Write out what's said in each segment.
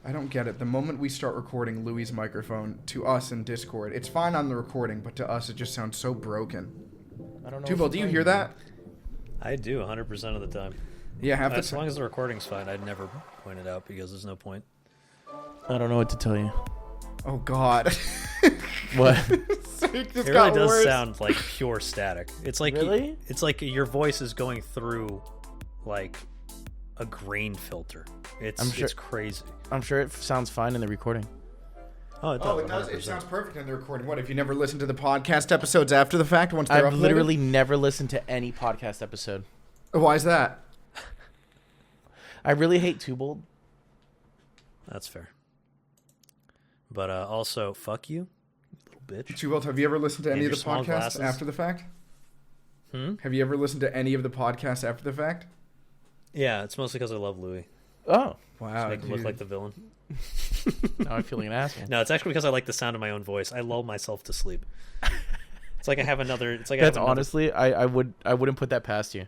I don't get it. The moment we start recording Louis' microphone to us in Discord, it's fine on the recording, but to us it just sounds so broken. I don't know. Tubal, do you hear that? I do 100% of the time. Yeah, as long as the recording's fine, I'd never point it out because there's no point. I don't know what to tell you. Oh God. What? It really does sound like pure static. It's like really? It's like your voice is going through like a grain filter. It's crazy. I'm sure it sounds fine in the recording. Oh, it does. Oh, it does. It sounds perfect in the recording. What, if you never listened to the podcast episodes after the fact once they're uploaded? I've literally never listened to any podcast episode. Why is that? I really hate Tubal. That's fair. But also, fuck you, little bitch. Tubal, have you ever listened to any of the podcasts glasses? after the fact? Have you ever listened to any of the podcasts after the fact? Yeah, it's mostly because I love Louis. Oh. Wow. Make him look like the villain. Now I'm feeling an asshole. No, it's actually because I like the sound of my own voice. I lull myself to sleep. It's like I have another. It's like that's honestly, I wouldn't put that past you.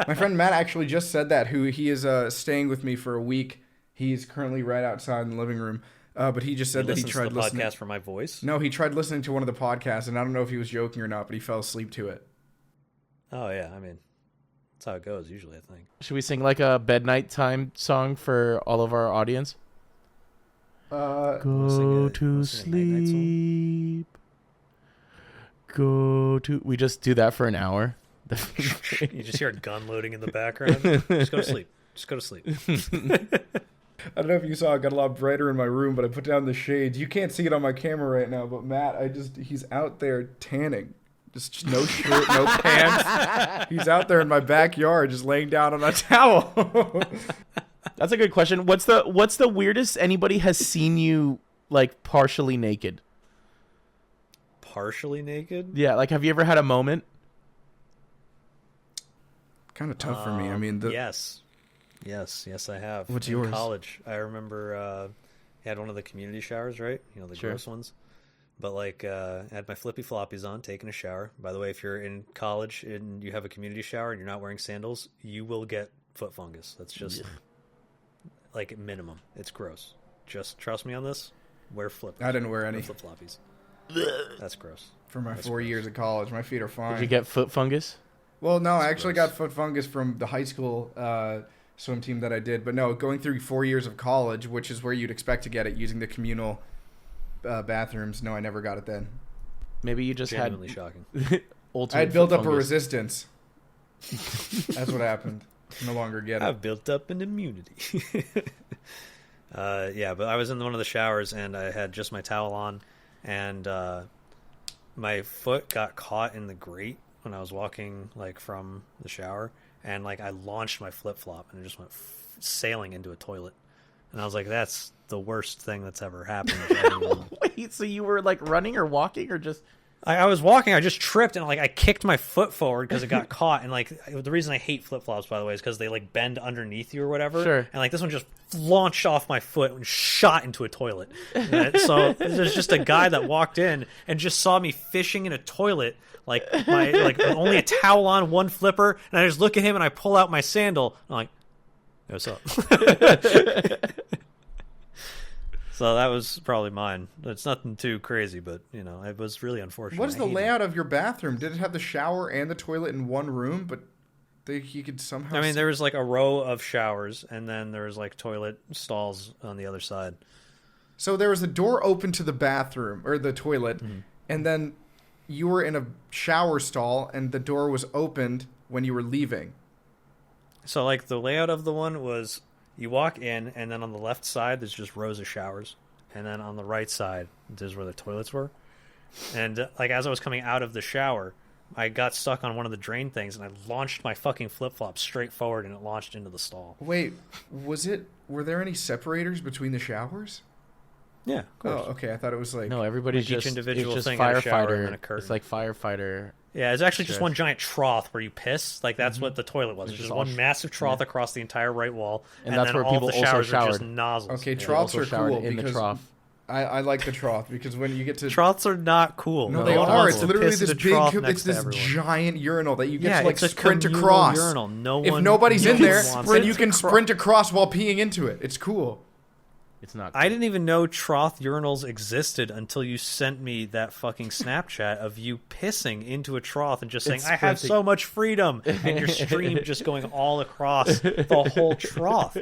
My friend Matt actually just said that. He is staying with me for a week. He's currently right outside in the living room. But he just said that he tried to the listening. Podcast for my voice. No, he tried listening to one of the podcasts, and I don't know if he was joking or not, but he fell asleep to it. Oh yeah, I mean, that's how it goes usually. I think. Should we sing like a bed time song for all of our audience? Go to sleep. Go to. We just do that for an hour. You just hear a gun loading in the background. Just go to sleep. Just go to sleep. I don't know if you saw, it got a lot brighter in my room, but I put down the shades. You can't see it on my camera right now, but Matt, he's out there tanning. Just no shirt, no pants. He's out there in my backyard just laying down on a towel. That's a good question. What's the weirdest anybody has seen you like partially naked? Partially naked? Yeah, like have you ever had a moment? Kind of tough for me. I mean, yes, I have. What's in yours? College, I remember I had one of the community showers, right? You know, the gross ones. But like, I had my flippy floppies on, taking a shower. By the way, if you're in college and you have a community shower and you're not wearing sandals, you will get foot fungus. That's just like minimum. It's gross. Just trust me on this. Wear flippers. I didn't wear any flip floppies. That's gross. For my 4 years of college, my feet are fine. Did you get foot fungus? Well, no, I actually got foot fungus from the high school swim team that I did. But no, going through 4 years of college, which is where you'd expect to get it using the communal bathrooms. No, I never got it then. Maybe you just Genuinely shocking. I had built up a resistance. That's what happened. No longer get it. I've built up an immunity. Yeah, but I was in one of the showers and I had just my towel on, and my foot got caught in the grate when I was walking like from the shower, and like I launched my flip flop and it just went sailing into a toilet, and I was like, "That's the worst thing that's ever happened." Wait, so you were like running or walking or just? I was walking, I just tripped, and like I kicked my foot forward because it got caught. And like the reason I hate flip flops, by the way, is because they like bend underneath you or whatever. Sure. And like this one just launched off my foot and shot into a toilet. So there's just a guy that walked in and just saw me fishing in a toilet, like with only a towel on, one flipper, and I just look at him and I pull out my sandal. And I'm like, hey, what's up? So that was probably mine. It's nothing too crazy, but, you know, it was really unfortunate. What is the layout of your bathroom? Did it have the shower and the toilet in one room, but you could somehow... I mean, there was like a row of showers, and then there was like toilet stalls on the other side. So there was a door open to the bathroom, or the toilet, and then you were in a shower stall, and the door was opened when you were leaving. So, like, the layout of the one was... You walk in, and then on the left side, there's just rows of showers. And then on the right side, there's where the toilets were. And, like, as I was coming out of the shower, I got stuck on one of the drain things, and I launched my fucking flip-flop straight forward, and it launched into the stall. Wait, were there any separators between the showers? Yeah, of course. Oh, okay, I thought it was like... No, everybody's like just, each individual it's just thing had a shower and firefighter. then a curtain. It's like firefighter. Yeah, it's actually just one giant trough where you piss. Like, that's what the toilet was. It's just one massive trough across the entire right wall. And that's then where all people the also showers showered. are just nozzles. Okay, troughs are cool in the trough. I like the trough because when you get to Troughs are not cool. no, No they one are. wants It's to literally piss in this a big, trough it's next to this everyone. giant urinal that you get Yeah, to like it's a sprint communal across. urinal. No If one, nobody's no in one there, wants then to you can sprint across while peeing into it. It's cool. It's not. I didn't even know trough urinals existed until you sent me that fucking Snapchat of you pissing into a trough and just saying, It's I have sprinting. so much freedom, and your stream just going all across the whole trough.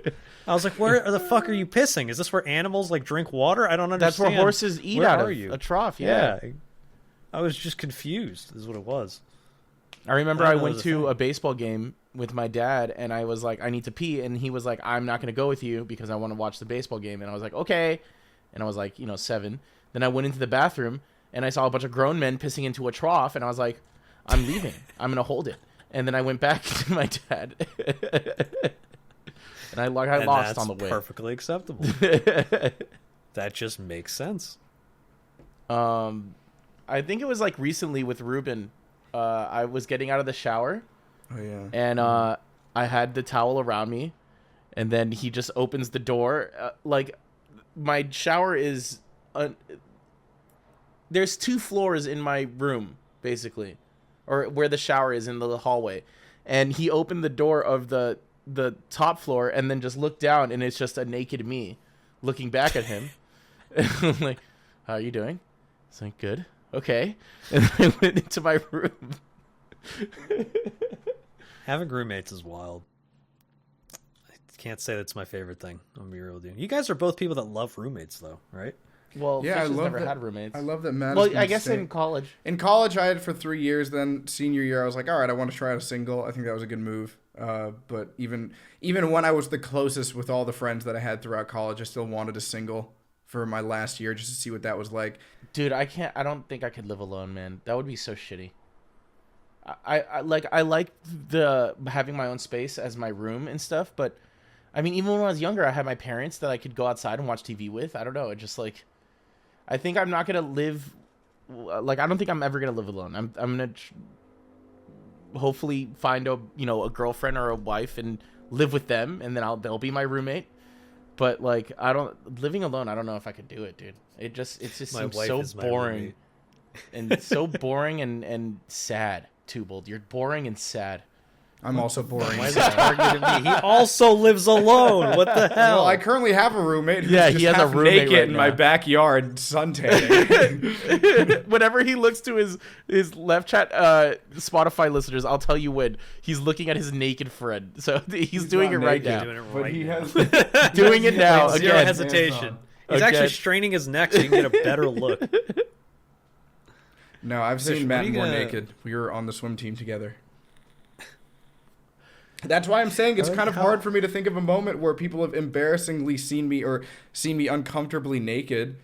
I was like, where the fuck are you pissing? Is this where animals like drink water? I don't That's understand. where horses eat Where out are of you? a trough. Yeah. I was just confused is what it was. I remember I I didn't know went it was a to thing. a baseball game with my dad, and I was like, I need to pee, and he was like, I'm not going to go with you because I want to watch the baseball game. And I was like, okay. And I was like, 7. Then I went into the bathroom, and I saw a bunch of grown men pissing into a trough, and I was like, I'm leaving. I'm going to hold it. And then I went back to my dad. And I lost that's on the way. perfectly acceptable. That just makes sense. I think it was like recently with Ruben. I was getting out of the shower, Oh yeah. and I had the towel around me, and then he just opens the door. Like, my shower is there's 2 floors in my room, basically, or where the shower is in the hallway, and he opened the door of the top floor and then just looked down, and it's just a naked me looking back at him. And I'm like, how are you doing? It's like, good. Okay. And I went into my room. Having roommates is wild. I can't say that's my favorite thing. I'm be real with you. You guys are both people that love roommates, though, right? Well, Yeah, Fish I has love never that. had roommates. I love that Matt. Well, I guess in college. In college, I had it for 3 years. Then senior year, I was like, all right, I want to try out a single. I think that was a good move. But even when I was the closest with all the friends that I had throughout college, I still wanted a single for my last year just to see what that was like. Dude, I don't think I could live alone, man. That would be so shitty. I like the having my own space as my room and stuff, but I mean, even when I was younger, I had my parents that I could go outside and watch TV with. I don't know. It just like, I think I'm not gonna live. Like, I don't think I'm ever gonna live alone. I'm gonna hopefully find a girlfriend or a wife and live with them, and then they'll be my roommate. But like, living alone. I don't know if I could do it, dude. It just My seems wife so is my boring, roommate. and so boring and sad. Tubald, you're boring and sad. I'm also boring. Why is that targeted at me? He also lives alone. What the hell? Well, I currently have a roommate who's Yeah, just he has a half roommate naked right in my now. backyard suntanning. Whenever he looks to his left chat Spotify listeners, I'll tell you when he's looking at his naked friend. So he's doing it not right naked. now. doing it But right he now. has Doing it now Zero again. hesitation. He's Okay. actually straining his neck so you can get a better look. No, I've Fish, seen what are Matt you more gonna- naked. We were on the swim team together. That's why I'm saying it's I like kind of how- hard for me to think of a moment where people have embarrassingly seen me uncomfortably naked.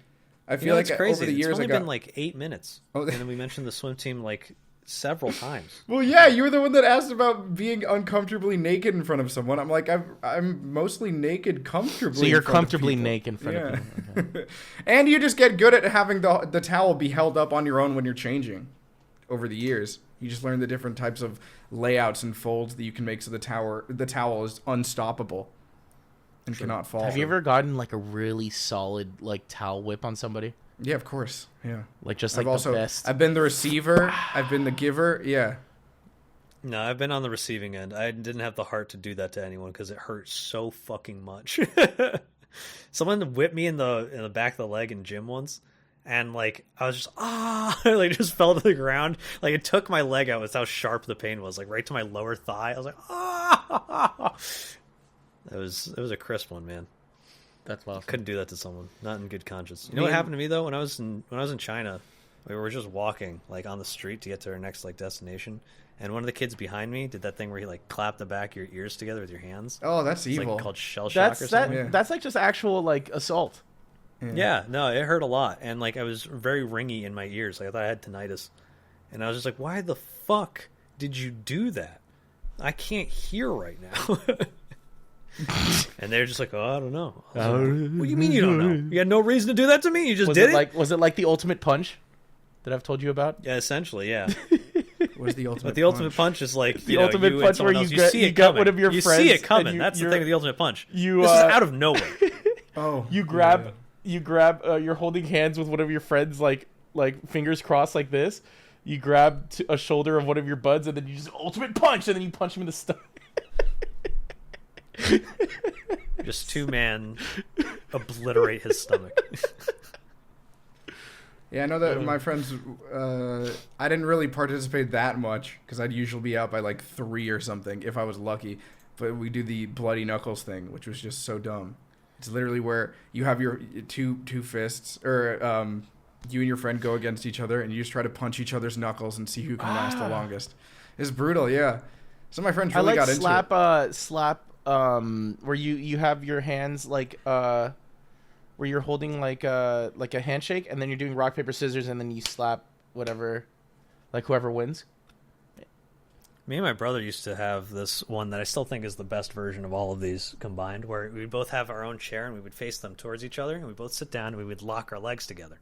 I feel like it's crazy. over the years it's only I got. been like 8 minutes, Oh, and then we mentioned the swim team like several times. Well, yeah, you were the one that asked about being uncomfortably naked in front of someone. I'm like, I'm mostly naked comfortably. So you're in front of comfortably people. naked in front of people. Okay. And you just get good at having the towel be held up on your own when you're changing. Over the years, you just learn the different types of layouts and folds that you can make so the towel is unstoppable and cannot fall. Have you ever gotten like a really solid like towel whip on somebody? Yeah, of course. Yeah. Like just I've like also the best. I've been the receiver. I've been the giver. Yeah. No, I've been on the receiving end. I didn't have the heart to do that to anyone because it hurt so fucking much. Someone whipped me in the back of the leg in gym once. And like I was just like just fell to the ground. Like it took my leg out. Was how sharp the pain was. Like right to my lower thigh. I was like It was a crisp one, man. That's awesome. Couldn't do that to someone. Not in good conscience. You know what happened to me though? When I was in China, we were just walking like on the street to get to our next like destination. And one of the kids behind me did that thing where he like clapped the back of your ears together with your hands. Oh, that's It's evil. like called shell shock or something. Yeah. That's like just actual like assault. Yeah, no, it hurt a lot, and like I was very ringy in my ears. Like I thought I had tinnitus, and I was just like, "Why the fuck did you do that? I can't hear right now." And they're just like, "Oh, I don't know." I was like, what do you mean you don't know? You had no reason to do that to me. You just Was did it was it like the ultimate punch that I've told you about? Yeah, essentially, yeah. Was the ultimate But the ultimate punch is like The ultimate you and punch someone where else, you get- see you it got coming. one of your you friends see it coming. and That's the you're- thing with the ultimate punch. you, This is out of nowhere. Oh, You grab you grab, you're holding hands with one of your friends, like fingers crossed like this. You grab a shoulder of one of your buds, and then you just ultimate punch, and then you punch him in the stomach. Just 2-man obliterate his stomach. Yeah, I know that my friends, I didn't really participate that much because I'd usually be out by like 3 or something if I was lucky. But we do the bloody knuckles thing, which was just so dumb. It's literally where you have your two fists, or you and your friend go against each other, and you just try to punch each other's knuckles and see who can last the longest. It's brutal, yeah. Some of my friends really got into it. Slap, where you have your hands like where you're holding like a handshake, and then you're doing rock paper scissors, and then you slap whatever, like whoever wins. Me and my brother used to have this one that I still think is the best version of all of these combined, where we both have our own chair and we would face them towards each other, and we both sit down and we would lock our legs together.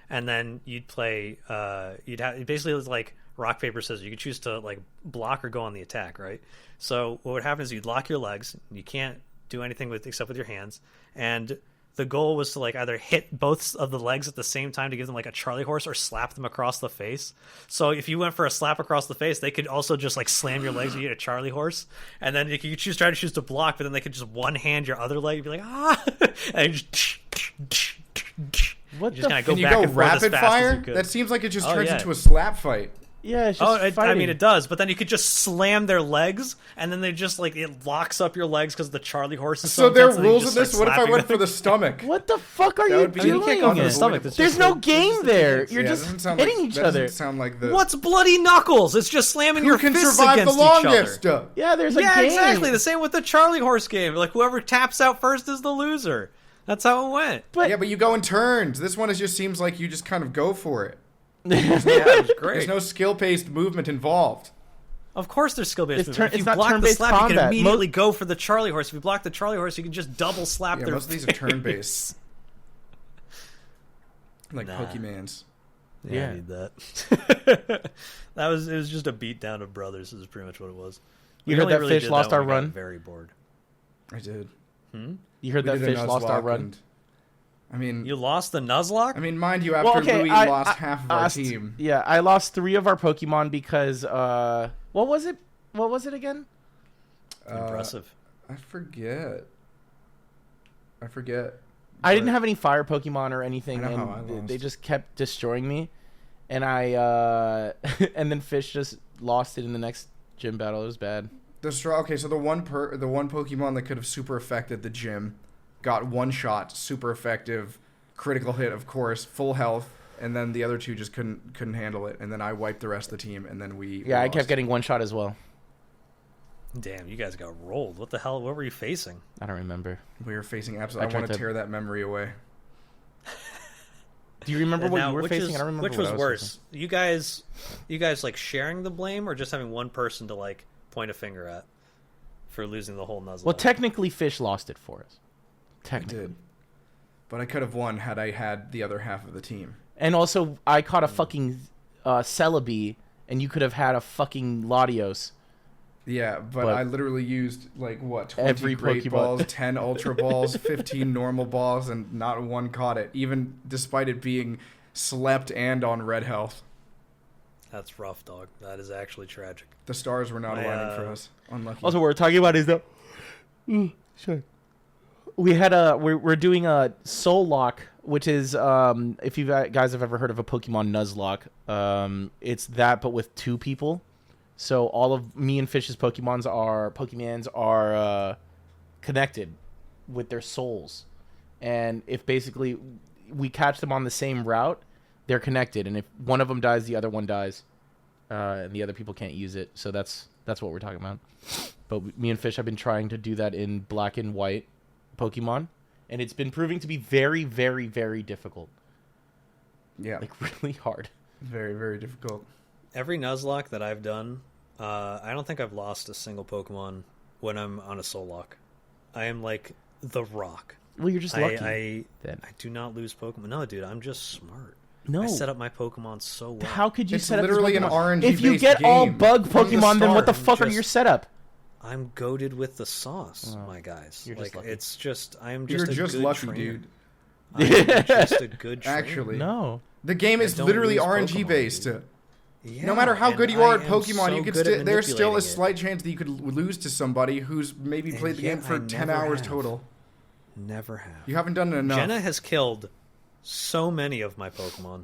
And then you'd play, basically it was like rock, paper, scissors. You could choose to like block or go on the attack, right? So what would happen is you'd lock your legs. You can't do anything except with your hands. And the goal was to like either hit both of the legs at the same time to give them like a Charlie horse, or slap them across the face. So if you went for a slap across the face, they could also just like slam your legs and you get a Charlie horse. And then you could try to choose to block, but then they could just one hand your other leg and be like, ah, and just What just the? kind of go Can you back go and forth as rapid fast as fire? you could. That seems like it just Oh, turns yeah. into a slap fight. Yeah, it's just I fighting. mean, it does, but then you could just slam their legs, and then they just like it locks up your legs because the Charlie horse is So there are intense, and then you rules in just this. start What if I slapping went them. for the stomach? What the fuck are That you would be- doing? You can't go for the it. stomach. That's There's just no a- game there. You're Yeah, just that doesn't sound hitting like, each that other. doesn't sound like the. What's bloody knuckles? It's just slamming Who your can fists survive the against longest? each other. Yeah, there's a Yeah, game. exactly. The same with the Charlie horse game. Like whoever taps out first is the loser. That's how it went. But Yeah, but you go in turns. This one just seems like you just kind of go for it. Yeah, it was great. There's no skill-based movement involved. Of course, there's skill-based. It's movement. If it's you not block the turn-based slap, you combat. can immediately go for the Charlie horse. If you block the Charlie horse, you can just double slap Yeah, their most of these are face. turn-based. Like Nah. Pokemans. Yeah, Yeah. I need that. It was just a beatdown of brothers. Is pretty much what it was. You We heard only that really Fish did lost when our we got run? Very bored. I did. You heard We that did a Fish lost our Nuzlocke run? and- I mean, You lost the Nuzlocke? I mean, mind you, after Louis lost half of our team. Yeah, I lost 3 of our Pokemon because what was it? What was it again? Impressive. I forget. I didn't have any fire Pokemon or anything, I know how I and lost. they just kept destroying me. And I and then Fish just lost it in the next gym battle. It was bad. Okay, so the one Pokemon that could have super affected the gym got one shot, super effective, critical hit, of course, full health, and then the other 2 just couldn't handle it, and then I wiped the rest of the team, and then we Yeah, I lost. kept getting one shot as well. Damn, you guys got rolled. What the hell? What were you facing? I don't remember. We were facing I absolutely. I tried want to to- tear that memory away. Do you remember what Now, you were which facing? is- I don't remember. Which what was I worse? You guys like sharing the blame, or just having one person to like point a finger at for losing the whole Nuzlocke? Well, technically, Fish lost it for us. I Technically. did, but I could have won had I had the other half of the team. And also, I caught a fucking Celebi, and you could have had a fucking Latios. Yeah, but But I literally used like what 20 every great Pokeball. balls, 10 ultra balls, 15 normal balls, and not one caught it, even despite it being slept and on red health. That's rough, dog. That is actually tragic. The stars were not I, aligning for us. Unlucky. Also, what we're talking about is the. Sorry. We had we're doing a Soullocke, which is if you guys have ever heard of a Pokemon Nuzlocke, it's that but with 2 people. So all of me and Fish's Pokemons are connected with their souls, and if basically we catch them on the same route, they're connected, and if one of them dies, the other one dies, and the other people can't use it. So that's what we're talking about. But me and Fish have been trying to do that in black and white Pokemon, and it's been proving to be very, very, very difficult. Yeah, Like really hard. very, very difficult. Every Nuzlocke that I've done, I don't think I've lost a single Pokemon when I'm on a Soullocke. I am like the Rock. Well, you're just lucky. I then. do not lose Pokemon. No, dude, I'm just smart. No. I set up my Pokemon so well. How could you It's set up literally this an Pokemon? RNG If you based get all game bug from the Pokemon, then what the start. fuck are your setup? I'm goaded with the sauce, Oh, my guys. you're just lucky. it's just I am You're just a just good lucky, trainer. dude. I'm just a good trainer. Actually, No. the game is don't literally use RNG Pokemon, based. dude. Yeah, No matter how and good you are I at am Pokemon, so you could good at there's still a manipulating it. slight chance that you could lose to somebody who's maybe And played the yet game for I 10 never hours have. total. Never have. You haven't done it enough. Jenna has killed so many of my Pokemon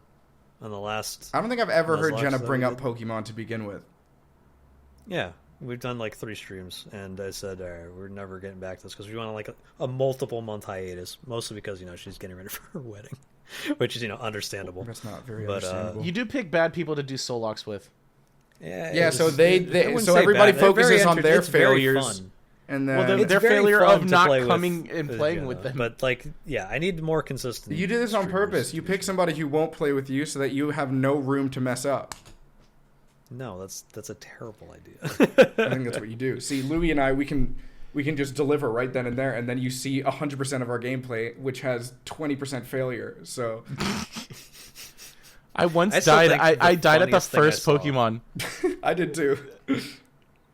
on the last. I don't think I've ever heard Nuzlocke Jenna that bring we up did. Pokemon to begin with. Yeah, we've done like 3 streams, and I said, all right, we're never getting back to this because we want like a multiple month hiatus, mostly because she's getting ready for her wedding, which is understandable. That's not very But, understandable. You do pick bad people to do Soullocks with. Yeah, so I wouldn't so say everybody bad. They're very focuses on their it's very failures, fun. and Well, then It's their very failure fun of to not play with coming and playing Jenna, with them. But I need more consistent. you do this on streamers purpose. to You do pick shit. somebody who won't play with you so that you have no room to mess up. No, that's a terrible idea. I think that's what you do. See, Louis and I, we can just deliver right then and there, and then you see 100% of our gameplay, which has 20% failure. So I once I still died. think I the died at the funniest thing I first saw- Pokemon. I did too.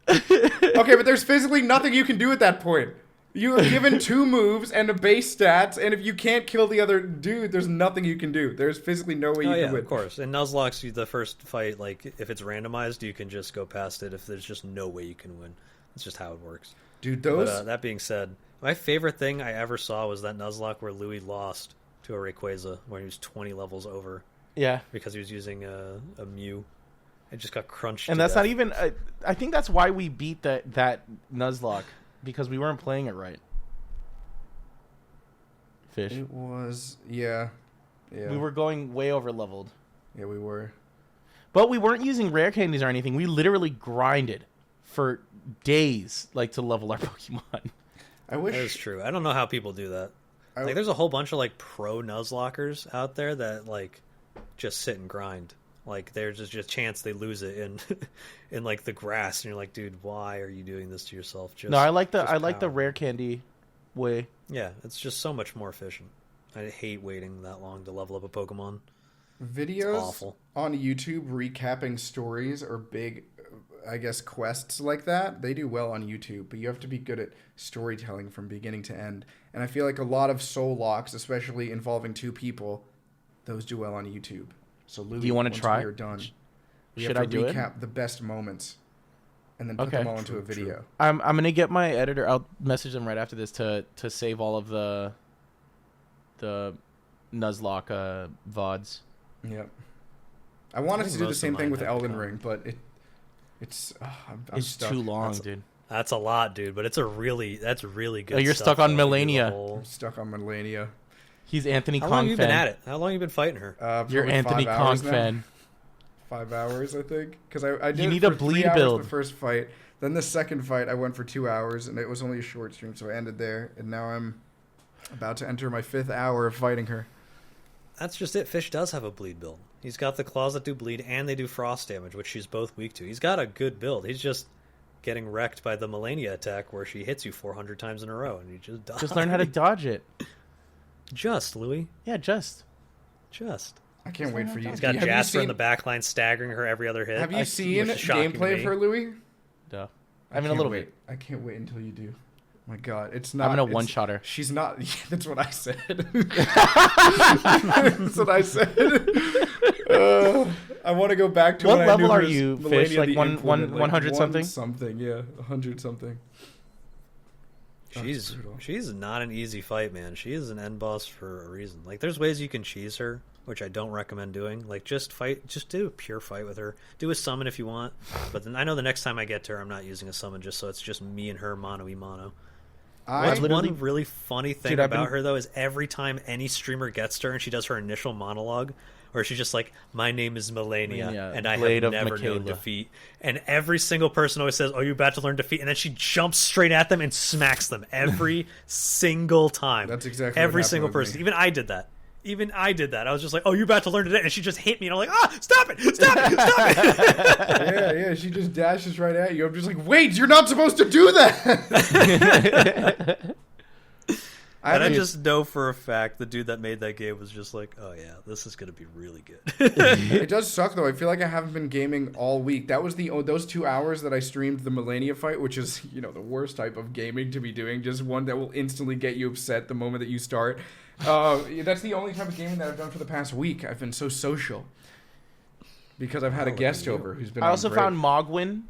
Okay, but there's physically nothing you can do at that point. You are given 2 moves and a base stats, and if you can't kill the other dude, there's nothing you can do. There's physically no way you Oh can yeah, win. of course. In Nuzlocke, the first fight, if it's randomized, you can just go past it. If there's just no way you can win, that's just how it works. Dude, But those that being said, my favorite thing I ever saw was that Nuzlocke where Louis lost to a Rayquaza when he was 20 levels over Yeah. because he was using a Mew. It just got crunched. And to that's death. not even. I think that's why we beat that Nuzlocke, because we weren't playing it right. Fish. it was yeah. We were going way over leveled, Yeah, we were. but we weren't using rare candies or anything. We literally grinded for days, to level our Pokemon. I wish That is true. I don't know how people do that. I- There's a whole bunch of pro Nuzlockers out there that just sit and grind. There's just a chance they lose it in the grass, and you're like, dude, why are you doing this to yourself? Just, No, I like the power. rare candy way. Yeah, it's just so much more efficient. I hate waiting that long to level up a Pokemon. videos awful. on YouTube recapping stories or big, I guess, quests like that. They do well on YouTube, but you have to be good at storytelling from beginning to end. And I feel like a lot of Soullocks, especially involving 2 people, those do well on YouTube. So Louis, Do you wanna once try? we are done, we Should have I to do it? recap the best moments and then put Okay. them all into True, a video. I'm gonna get my editor. I'll message them right after this to save all of the Nuzlocke VODs. Yep. I wanted think to do the most of same thing mine with have Elden become- Ring, but it's I'm It's stuck. too long, dude. That's a lot, dude. But that's really good. Oh, you're stuff, stuck on though. You do the Melania. whole- I'm stuck on Lania. He's Anthony How Kong long have you fan. been at it? How long have you been fighting her? You're Probably Anthony 5 Kong hours now. fan. 5 hours, I think, because I did You it need for a 3 bleed hours build. the first fight. Then the second fight, I went for 2 hours, and it was only a short stream, so I ended there. And now I'm about to enter my 5th hour of fighting her. That's just it. Fish does have a bleed build. He's got the claws that do bleed, and they do frost damage, which she's both weak to. He's got a good build. He's just getting wrecked by the Melania attack, where she hits you 400 times in a row, and you just die. Just learn how to dodge it. Just, Louis. Yeah, just. I can't wait for you. He's got Have you Jasper in seen- the back line staggering her every other hit. Have you seen which is shocking to gameplay me. of her, Louis? Duh. I I mean, a can't little wait. bit. I can't wait until you do. My God, it's not. I'm gonna it's- one-shot her. She's not. Yeah, that's what I said. That's what I said. I want to go back to What when I knew level are her as you, Melania Fish? Like the one- Implement, 100 something? Something, yeah, 100 something. She's brutal. she's not an easy fight, man. She is an end boss for a reason. There's ways you can cheese her, which I don't recommend doing. Just do a pure fight with her. Do a summon if you want, but then I know the next time I get to her, I'm not using a summon, just so it's just me and her mano y mano. What's literally- one really funny thing Dude, I've about been- her though is every time any streamer gets to her and she does her initial monologue, or she's just like, "My name is Melania, Melania, and I Blade have of never known Michaela." defeat." And every single person always says, "Oh, you're about to learn defeat," and then she jumps straight at them and smacks them every single time. That's exactly what every happened single with person. me. Even I did that. I was just like, "Oh, you're about to learn today," and she just hit me, and I'm like, "Ah, stop it! Stop it! Stop it!" Yeah, she just dashes right at you. I'm just like, wait, you're not supposed to do that. And I haven't- just know for a fact the dude that made that game was just like, oh yeah, this is going to be really good. It does suck though. I feel like I haven't been gaming all week. That was those 2 hours that I streamed the Lania fight, which is the worst type of gaming to be doing. Just one that will instantly get you upset the moment that you start. That's the only type of gaming that I've done for the past week. I've been so social because I've had a guest over who's been. I also great. found Mogwin.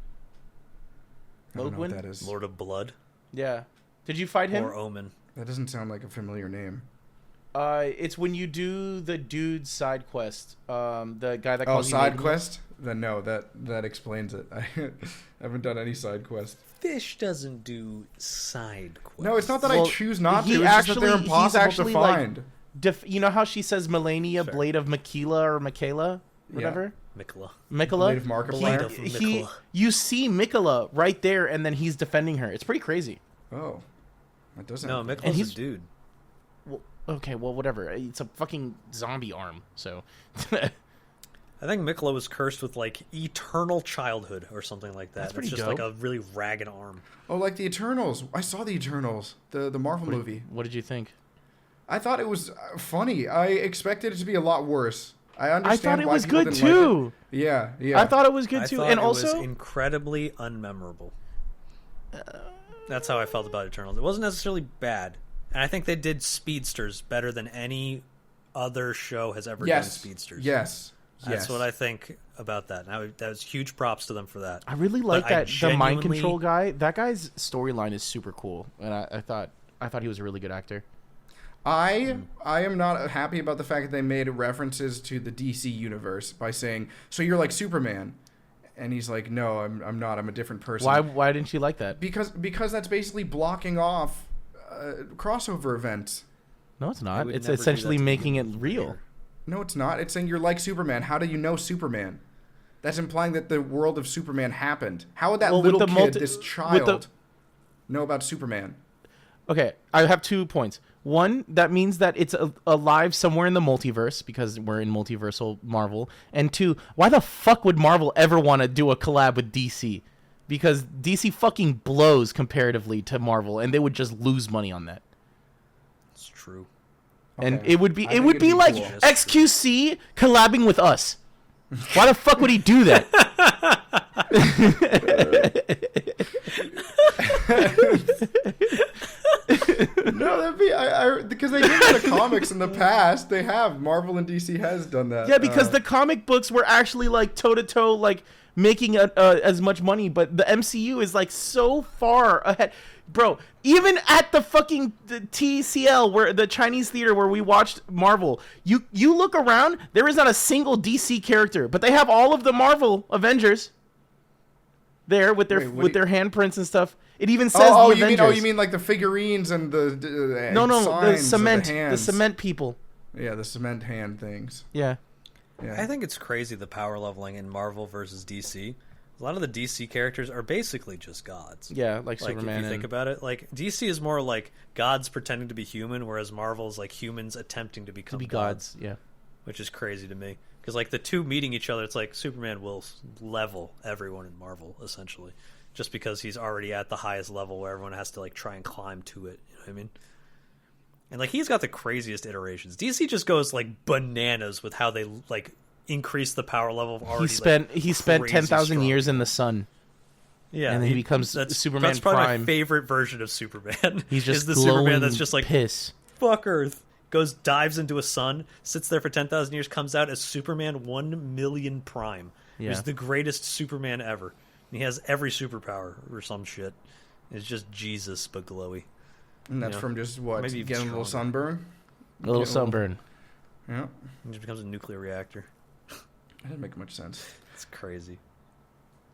I don't know what Mogwin? that is. Lord of Blood Yeah. Did you fight him? or Omen. That doesn't sound like a familiar name. It's when you do the dude's side quest. The guy that Oh, calls you side Maiden. quest? Then no, that explains it. I haven't done any side quest. Phish doesn't do side quests. No, it's not that Well, I choose not to. he It's just that actually- they're he's impossible actually, to like, find. You know how she says Melania, Sure. Blade of Michaela or Michaela? Whatever? Mikla. Michaela? Blade of Markiplier? Mikla. You see Michaela right there, and then he's defending her. It's pretty crazy. Oh, that doesn't. No, And Mikla's he's- a dude. Well, okay, well, whatever. It's a fucking zombie arm, so... I think Mikla was cursed with like eternal childhood or something like that. That's pretty just dope. like a really ragged arm. Oh, like the Eternals. I saw the Eternals, the Marvel movie. What did you think? I thought it was funny. I expected it to be a lot worse. I understand. I thought it why was people good didn't like too. it. Yeah. I thought it was good I too, thought and it also was incredibly unmemorable. That's how I felt about Eternals. It wasn't necessarily bad, and I think they did speedsters better than any other show has ever done Yes. speedsters. Yes. That's what I think about that. And that was huge props to them for that. I really like But I that the mind genuinely- control guy. That guy's storyline is super cool, and I thought he was a really good actor. I am not happy about the fact that they made references to the DC universe by saying, "So you're like Superman," and he's like, "No, I'm not. I'm a different person." Why didn't you like that? Because that's basically blocking off crossover events. No, it's They not. would It's never do essentially that to making it humans. real. No, it's not. It's saying you're like Superman. How do you know Superman? That's implying that the world of Superman happened. How would that Well, with little the kid, multi- this with child, the- know about Superman? Okay, I have 2 points. One, that means that it's alive somewhere in the multiverse because we're in multiversal Marvel. And 2, why the fuck would Marvel ever want to do a collab with DC? Because DC fucking blows comparatively to Marvel, and they would just lose money on that. It's true. And Okay. it would be I it think would it'd be be like cool. XQC collabing with us. Why the fuck would he do that? No, that'd be because they did it in the comics in the past. They have Marvel and DC has done that. Yeah, because the comic books were actually like toe to toe, like making as much money, but the MCU is like so far ahead, bro. Even at the fucking TCL, where the Chinese theater where we watched Marvel, you look around, there is not a single DC character, but they have all of the Marvel Avengers there with their Wait, what do you- handprints and stuff. It even says oh, the you Avengers. mean like the figurines and the no, the signs of cement, the hands. cement people. Yeah, the cement hand things. Yeah. Yeah. I think it's crazy the power leveling in Marvel versus DC. A lot of the DC characters are basically just gods. Yeah, like Like Superman. if you think about it, like DC is more like gods pretending to be human, whereas Marvel is like humans attempting to become gods. Yeah. which is crazy to me. Because like the two meeting each other, it's like Superman will level everyone in Marvel essentially, just because he's already at the highest level where everyone has to like try and climb to it. You know what I mean? And like he's got the craziest iterations. DC just goes like bananas with how they like increase the power level of already. He spent crazy 10,000 strong years in the people. sun. Yeah, and then he becomes Superman That's probably Prime. my favorite version of Superman. He's just is the glowing Superman that's just like piss. fuck Earth. Goes dives into a sun, sits there for 10,000 years, comes out as Superman 1,000,000 Prime. Yeah. He's the greatest Superman ever. And he has every superpower or some shit. It's just Jesus but glowy. And that's Yeah. from just what? Maybe even Getting a little stronger. sunburn? A little Get sunburn. Yeah. He just becomes a nuclear reactor. That didn't make much sense. It's crazy.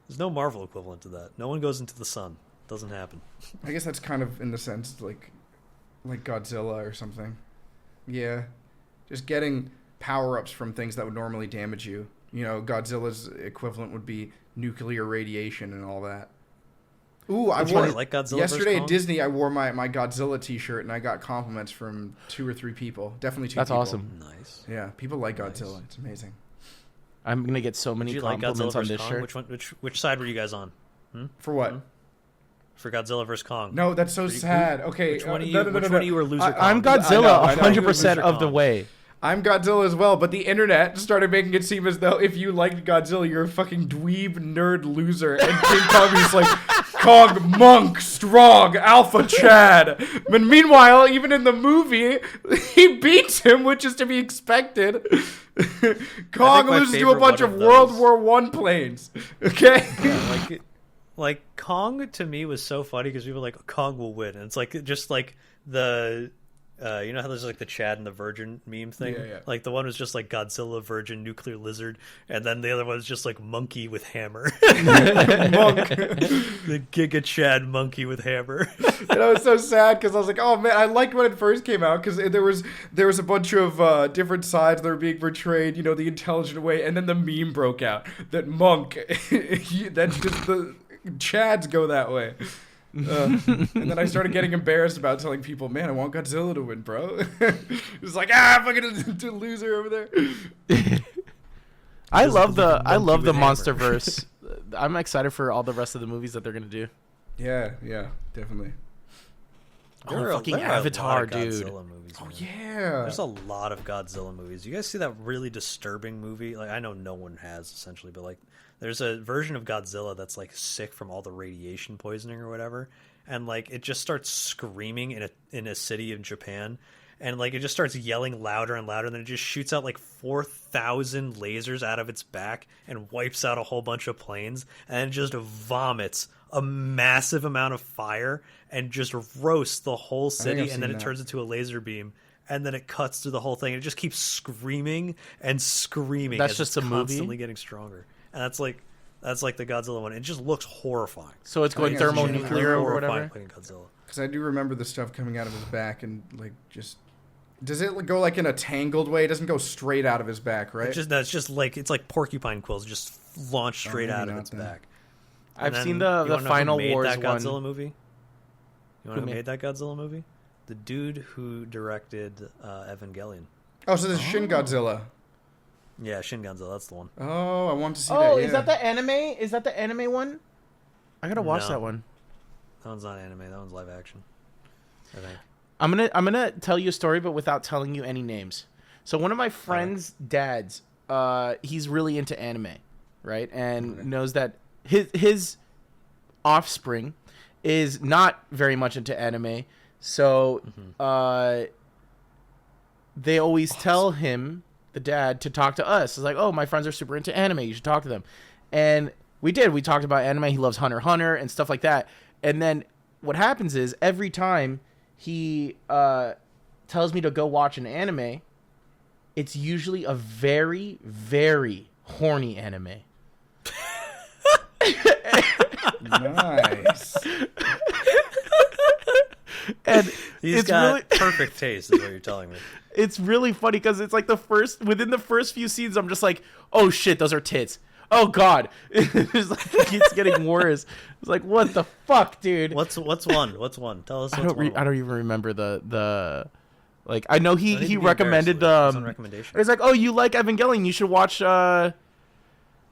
There's no Marvel equivalent to that. No one goes into the sun. Doesn't happen. I guess that's kind of in the sense like Godzilla or something. Yeah. Just getting power-ups from things that would normally damage you. You know, Godzilla's equivalent would be nuclear radiation and all that. Ooh, I That's wore why I like Godzilla yesterday versus at Kong. Disney. I wore my Godzilla T-shirt and I got compliments from 2 or 3 people. Definitely 2 That's people. awesome. Nice. Yeah, people like Nice. Godzilla. It's amazing. I'm gonna get so many Did you like Godzilla compliments on versus this Kong? shirt. Which side were you guys on? For what? Mhm. for Godzilla vs Kong. No, that's so sad. Okay, Which one of you? no, no, no, Which no, one no. of you were loser? I'm Kong? Godzilla I know. 100% of the Kong. way. I'm Godzilla as well, but the internet started making it seem as though if you liked Godzilla, you're a fucking dweeb nerd loser. And King Kong is like, Kong, monk, strong, alpha Chad. But meanwhile, even in the movie, he beats him, which is to be expected. Kong my loses to a favorite bunch one of of World those- War One planes. Okay? Yeah, like Kong to me was so funny because people were like Kong will win, and it's like just like the you know how there's like the Chad and the Virgin meme thing? Yeah. Like the one was just like Godzilla, Virgin, Nuclear Lizard, and then the other one was just like Monkey with Hammer. Monk. The Giga Chad Monkey with Hammer. And I was so sad because I was like, oh man, I liked when it first came out because there was a bunch of different sides that were being portrayed, you know, the intelligent way, and then the meme broke out that Monk, that just the Chads go that way. And then I started getting embarrassed about telling people, man, I want Godzilla to win, bro. It's like, fucking loser over there. I love the with hammer. MonsterVerse. I'm excited for all the rest of the movies that they're gonna do. Yeah, definitely. Fucking there are a lot Avatar, of dude. Godzilla movies, Oh man. yeah. There's a lot of Godzilla movies. You guys see that really disturbing movie? Like I know no one has essentially, but like there's a version of Godzilla that's like sick from all the radiation poisoning or whatever, and like it just starts screaming in a city in Japan, and like it just starts yelling louder and louder, and then it just shoots out like 4,000 lasers out of its back and wipes out a whole bunch of planes, and it just vomits a massive amount of fire and just roasts the whole city, and then it turns into a laser beam. And then it cuts through the whole thing. And it just keeps screaming and screaming. That's as just it's a movie? constantly getting stronger. And that's like the Godzilla one. It just looks horrifying. So it's going think I've seen it. thermonuclear or Horrifying whatever. looking Godzilla. Because I do remember the stuff coming out of his back and like just. Does it go like in a tangled way? It doesn't go straight out of his back, right? It's just like it's like porcupine quills just launched straight maybe out of not its then. back. I've And then, seen you the wanna know who Final made Wars that Godzilla one. movie. You know Who who made- made that Godzilla movie? The dude who directed Evangelion. Oh, so this is Shin Godzilla. Yeah, Shin Godzilla. That's the one. Oh, I want to see that. Oh, Yeah. is that the anime? Is that the anime one? I gotta watch No. that one. That one's not anime. That one's live action. I think. I'm gonna tell you a story, but without telling you any names. So one of my friends' dads, he's really into anime, right? And knows that his offspring is not very much into anime. So they always tell him, the dad, to talk to us. It's like, oh, my friends are super into anime. You should talk to them. And we did. We talked about anime. He loves Hunter x Hunter and stuff like that. And then what happens is every time he tells me to go watch an anime, it's usually a very, very horny anime. Nice. And He's it's got really perfect taste, is what you're telling me. it's really funny because it's like within the first few scenes, I'm just like, oh shit, those are tits. Oh god, it's like it keeps getting worse. It's like, what the fuck, dude? What's one? What's one? Tell us. I What's don't one. I don't even remember the like. I know No need he to be recommended embarrassed, Luke. It's on recommendation. It's like, oh, you like Evangelion? You should watch the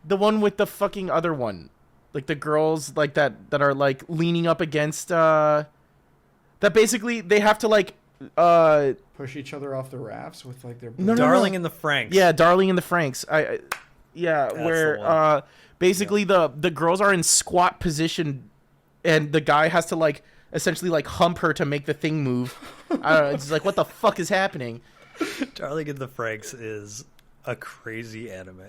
one with the fucking other one, like the girls like that are like leaning up against that basically they have to like Push each other off the rafts with like their. No, no, Darling in the Franks. yeah, Darling in the Franks. Yeah, That's the where one. basically the girls are in squat position, and the guy has to like essentially like hump her to make the thing move. I don't know. It's like, what the fuck is happening? Darling in the Franks is a crazy anime.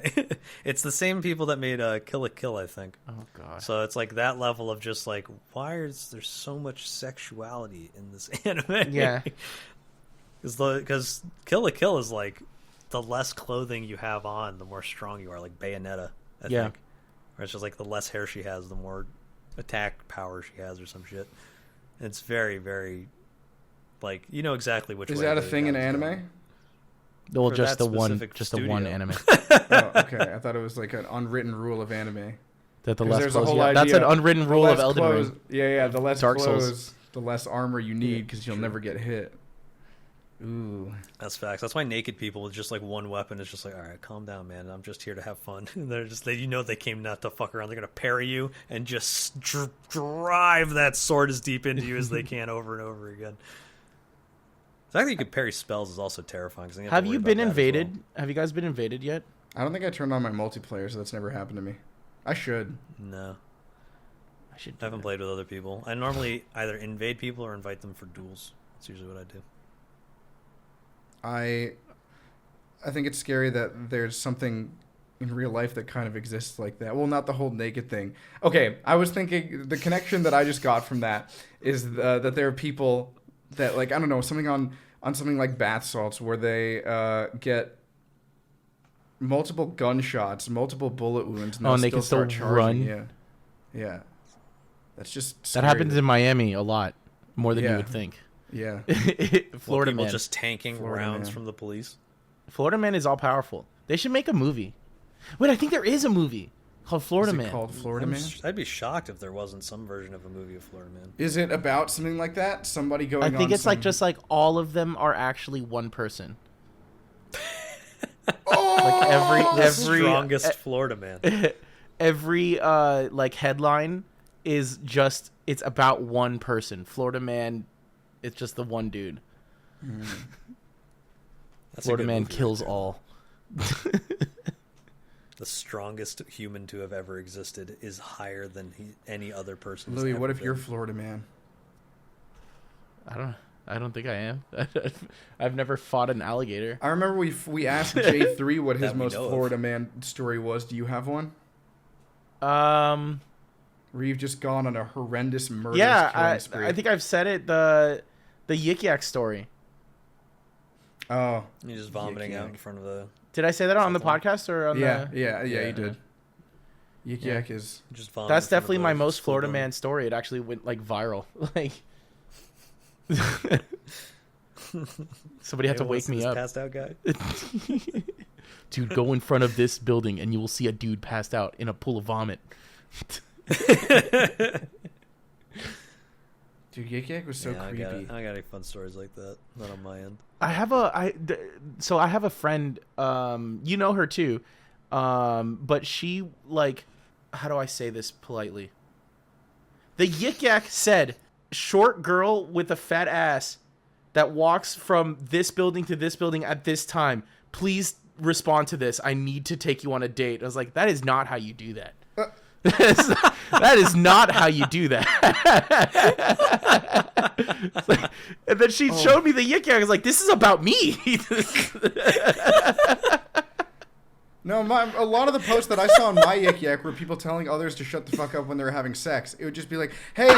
It's the same people that made Kill la Kill, I think. Oh god. So it's like that level of just like, why is there so much sexuality in this anime? Yeah. Because Kill la Kill is like, the less clothing you have on, the more strong you are. Like Bayonetta, I think. Where it's just like the less hair she has, the more attack power she has or some shit. And it's very, very, like, you know exactly which Is way that a the thing in guy's going. anime? Well, For just that the one specific one studio. anime. Oh, okay. I thought it was like an unwritten rule of anime. That the 'Cause less there's a clothes. whole Yeah, that's an idea. unwritten The rule of less Elden clothes, Ring. Yeah, the less Dark Souls. clothes, the less armor you need because you'll never get hit. Ooh. That's facts. That's why naked people with just like one weapon is just like, all right, calm down, man. I'm just here to have fun. They're just, they came not to fuck around. They're gonna parry you and just drive that sword as deep into you as they can over and over again. The fact that you can parry spells is also terrifying. 'Cause Have you been invaded? Well. Have you guys been invaded yet? I don't think I turned on my multiplayer, so that's never happened to me. I should. No. I should. I haven't played with other people. I normally either invade people or invite them for duels. That's usually what I do. I think it's scary that there's something in real life that kind of exists like that. Well, not the whole naked thing. Okay, I was thinking the connection that I just got from that is that there are people that, like, I don't know, something on something like bath salts where they get multiple gunshots, multiple bullet wounds, and they can still run. Yeah. That's just scary. That happens in Miami a lot, more than you would think. Yeah. Florida people man just tanking rounds from the police. Florida Man is all powerful. They should make a movie. Wait, I think there is a movie called Florida Man. Called Florida Man? I'd be shocked if there wasn't some version of a movie of Florida Man. Is it about something like that? Somebody going on I think it's some... like just like all of them are actually one person. Oh! Like every strongest Florida Man. Every like headline is just it's about one person. Florida Man, it's just the one dude. Florida Man kills all. The strongest human to have ever existed is higher than any other person. Louis, what if you're Florida Man? I don't think I am. I've never fought an alligator. I remember we asked J3 what his most Florida of. Man story was. Do you have one? Where you've just gone on a horrendous murder spree. I think I've said it. The Yik Yak story. Oh, you're just vomiting out in front of the. Did I say that on the podcast or on yeah, the? Yeah, you did. Yik Yak is just. That's definitely my most Florida Man story. It actually went like viral. Like. Somebody had to wake me up. Passed out guy. Dude, go in front of this building and you will see a dude passed out in a pool of vomit. Dude, Yik Yak was so creepy. I got any fun stories like that. Not on my end. I have a friend. You know her too, but she like, how do I say this politely? The Yik Yak said, "Short girl with a fat ass that walks from this building to this building at this time. Please respond to this. I need to take you on a date." I was like, that is not how you do that. That is not how you do that. Like, and then she showed me the Yik Yak. I was like, this is about me. No, a lot of the posts that I saw on my Yik Yak were people telling others to shut the fuck up when they were having sex. It would just be like, hey,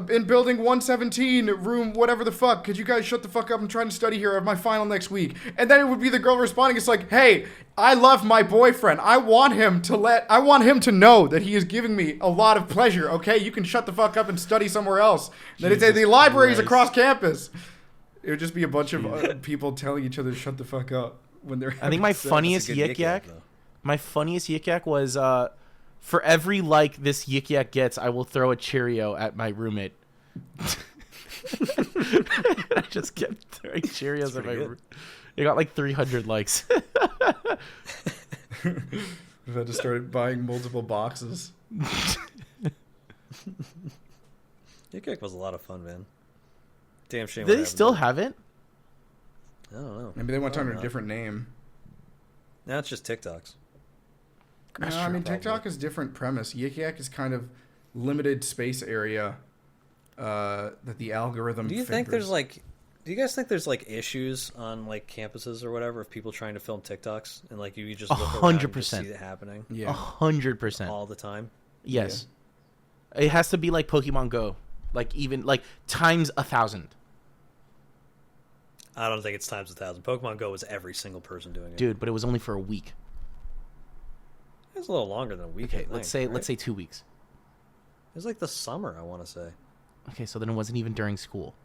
in building 117, room whatever the fuck, could you guys shut the fuck up? I'm trying to study here. I have my final next week. And then it would be the girl responding. It's like, hey, I love my boyfriend. I want him to know that he is giving me a lot of pleasure. Okay, you can shut the fuck up and study somewhere else. Then it'd say the libraries across campus. It would just be a bunch of people telling each other to shut the fuck up. When they're I think my funniest Yik Yak was for every like this Yik Yak gets, I will throw a Cheerio at my roommate. I just kept throwing Cheerios at my roommate. It got like 300 likes. We've had to start buying multiple boxes. Yik Yak was a lot of fun, man. Damn shame. Do they still have it? I don't know. Maybe they went under a different name. Now it's just TikToks. No, I mean, TikTok is different premise. Yik Yak is kind of limited space area that the algorithm Do you guys think there's like issues on like campuses or whatever of people trying to film TikToks and like you just look around and just see it happening? Yeah. 100%. All the time? Yes. Yeah. It has to be like Pokemon Go. Like even like times 1,000. I don't think it's times 1,000. Pokemon Go was every single person doing it. Dude, but it was only for a week. It was a little longer than a week. Okay, let's say 2 weeks. It was like the summer, I want to say. Okay, so then it wasn't even during school.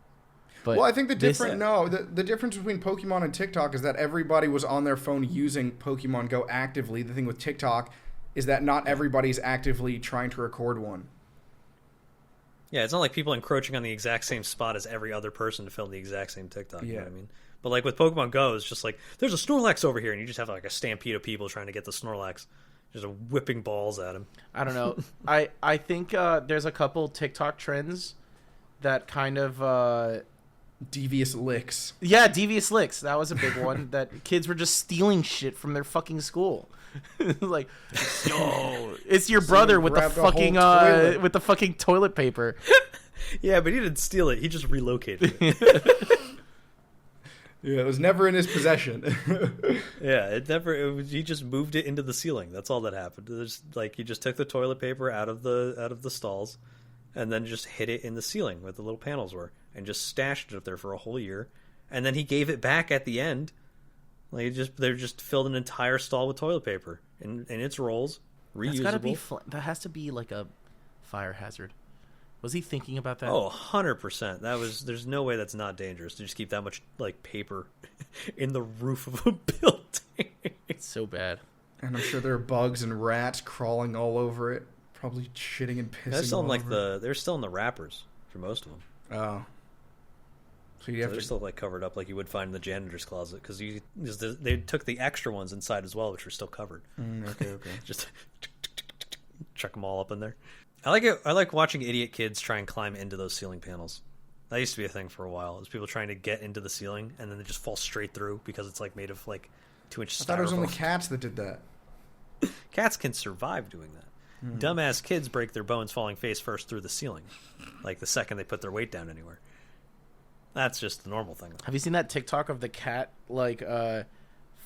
But well, I think the difference between Pokemon and TikTok is that everybody was on their phone using Pokemon Go actively. The thing with TikTok is that not everybody's actively trying to record one. Yeah, it's not like people encroaching on the exact same spot as every other person to film the exact same TikTok. You know what I mean? But like with Pokemon Go, it's just like there's a Snorlax over here, and you just have like a stampede of people trying to get the Snorlax, just whipping balls at him. I don't know. I think there's a couple TikTok trends that kind of Devious licks. yeah, devious licks. That was a big one. That kids were just stealing shit from their fucking school. Like, yo, it's your brother with the fucking toilet paper. Yeah, but he didn't steal it. He just relocated it. Yeah, it was never in his possession. Yeah, he just moved it into the ceiling. That's all that happened. There's, like, he just took the toilet paper out of the stalls, and then just hid it in the ceiling where the little panels were, and just stashed it up there for a whole year. And then he gave it back at the end. Like, they just filled an entire stall with toilet paper in its rolls, reusable. That's gotta be that has to be like a fire hazard. Was he thinking about that? Oh, 100%. There's no way that's not dangerous to just keep that much like paper in the roof of a building. It's so bad. And I'm sure there are bugs and rats crawling all over it, probably shitting and pissing. They're still in the wrappers for most of them. Oh. So they're still like covered up like you would find in the janitor's closet because they took the extra ones inside as well, which were still covered. Okay. Just chuck them all up in there. I like it. I like watching idiot kids try and climb into those ceiling panels. That used to be a thing for a while. It was people trying to get into the ceiling and then they just fall straight through because it's like made of like 2-inch styrofoam. I thought it was only cats that did that. Cats can survive doing that. Dumbass kids break their bones falling face first through the ceiling, like the second they put their weight down anywhere. That's just the normal thing. Have you seen that TikTok of the cat like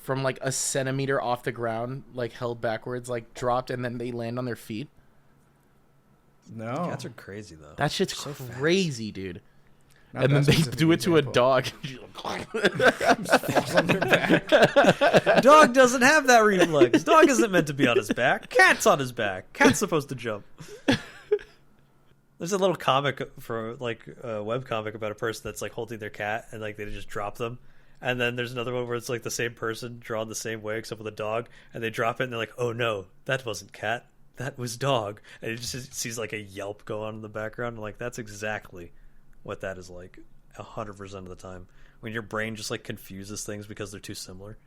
from like a centimeter off the ground, like held backwards, like dropped, and then they land on their feet? No. Cats are crazy though. That shit's so crazy, dude. Not and then that they specific do it to a example. dog. Falls on their back. Dog doesn't have that reflex. Dog isn't meant to be on his back. Cat's on his back. Cat's supposed to jump. There's a little comic for like a web comic about a person that's like holding their cat and like they just drop them. And then there's another one where it's like the same person drawn the same way except with a dog, and they drop it and they're like, "Oh no, that wasn't cat. That was dog." And it just sees like a yelp go on in the background. And like that's exactly what that is like 100% of the time. When your brain just like confuses things because they're too similar.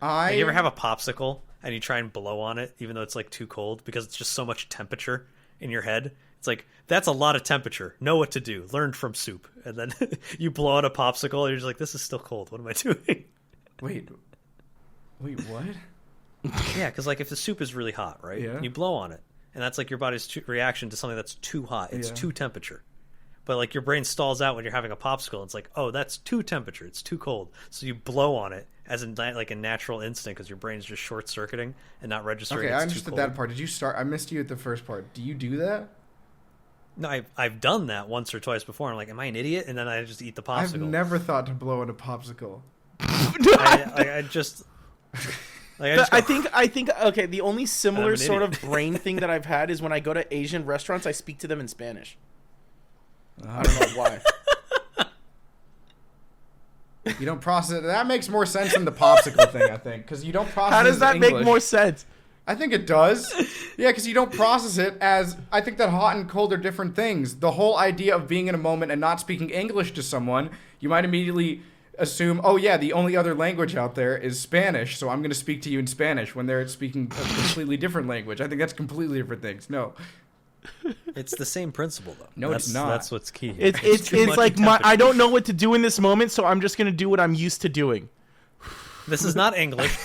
Like, you ever have a popsicle and you try and blow on it even though it's like too cold because it's just so much temperature in your head? It's like, that's a lot of temperature. Know what to do. Learned from soup. And then you blow on a popsicle and you're just like, this is still cold. What am I doing? Wait, what? Yeah, because like if the soup is really hot, right? Yeah. You blow on it. And that's like your body's reaction to something that's too hot. It's too temperature. But like your brain stalls out when you're having a popsicle. It's like, oh, that's too temperature. It's too cold. So you blow on it as in like a natural instinct because your brain's just short circuiting and not registering. Okay, it's I understood too cold. that part. Did you start? I missed you at the first part. Do you do that? No, I've done that once or twice before. I'm like, am I an idiot? And then I just eat the popsicle. I've never thought to blow in a popsicle. I just. Like, I think okay, the only similar I'm an sort idiot. of brain thing that I've had is when I go to Asian restaurants, I speak to them in Spanish. I don't know why. You don't process it. That makes more sense than the popsicle thing, I think, because you don't process. How does that English. make more sense? I think it does. Yeah, because you don't process it as. I think that hot and cold are different things. The whole idea of being in a moment and not speaking English to someone, you might immediately assume, oh yeah, the only other language out there is Spanish, so I'm going to speak to you in Spanish when they're speaking a completely different language. I think that's completely different things. No. It's the same principle, though. No, it's not. That's what's key. It's too much like temperature. I don't know what to do in this moment, so I'm just gonna do what I'm used to doing. This is not English.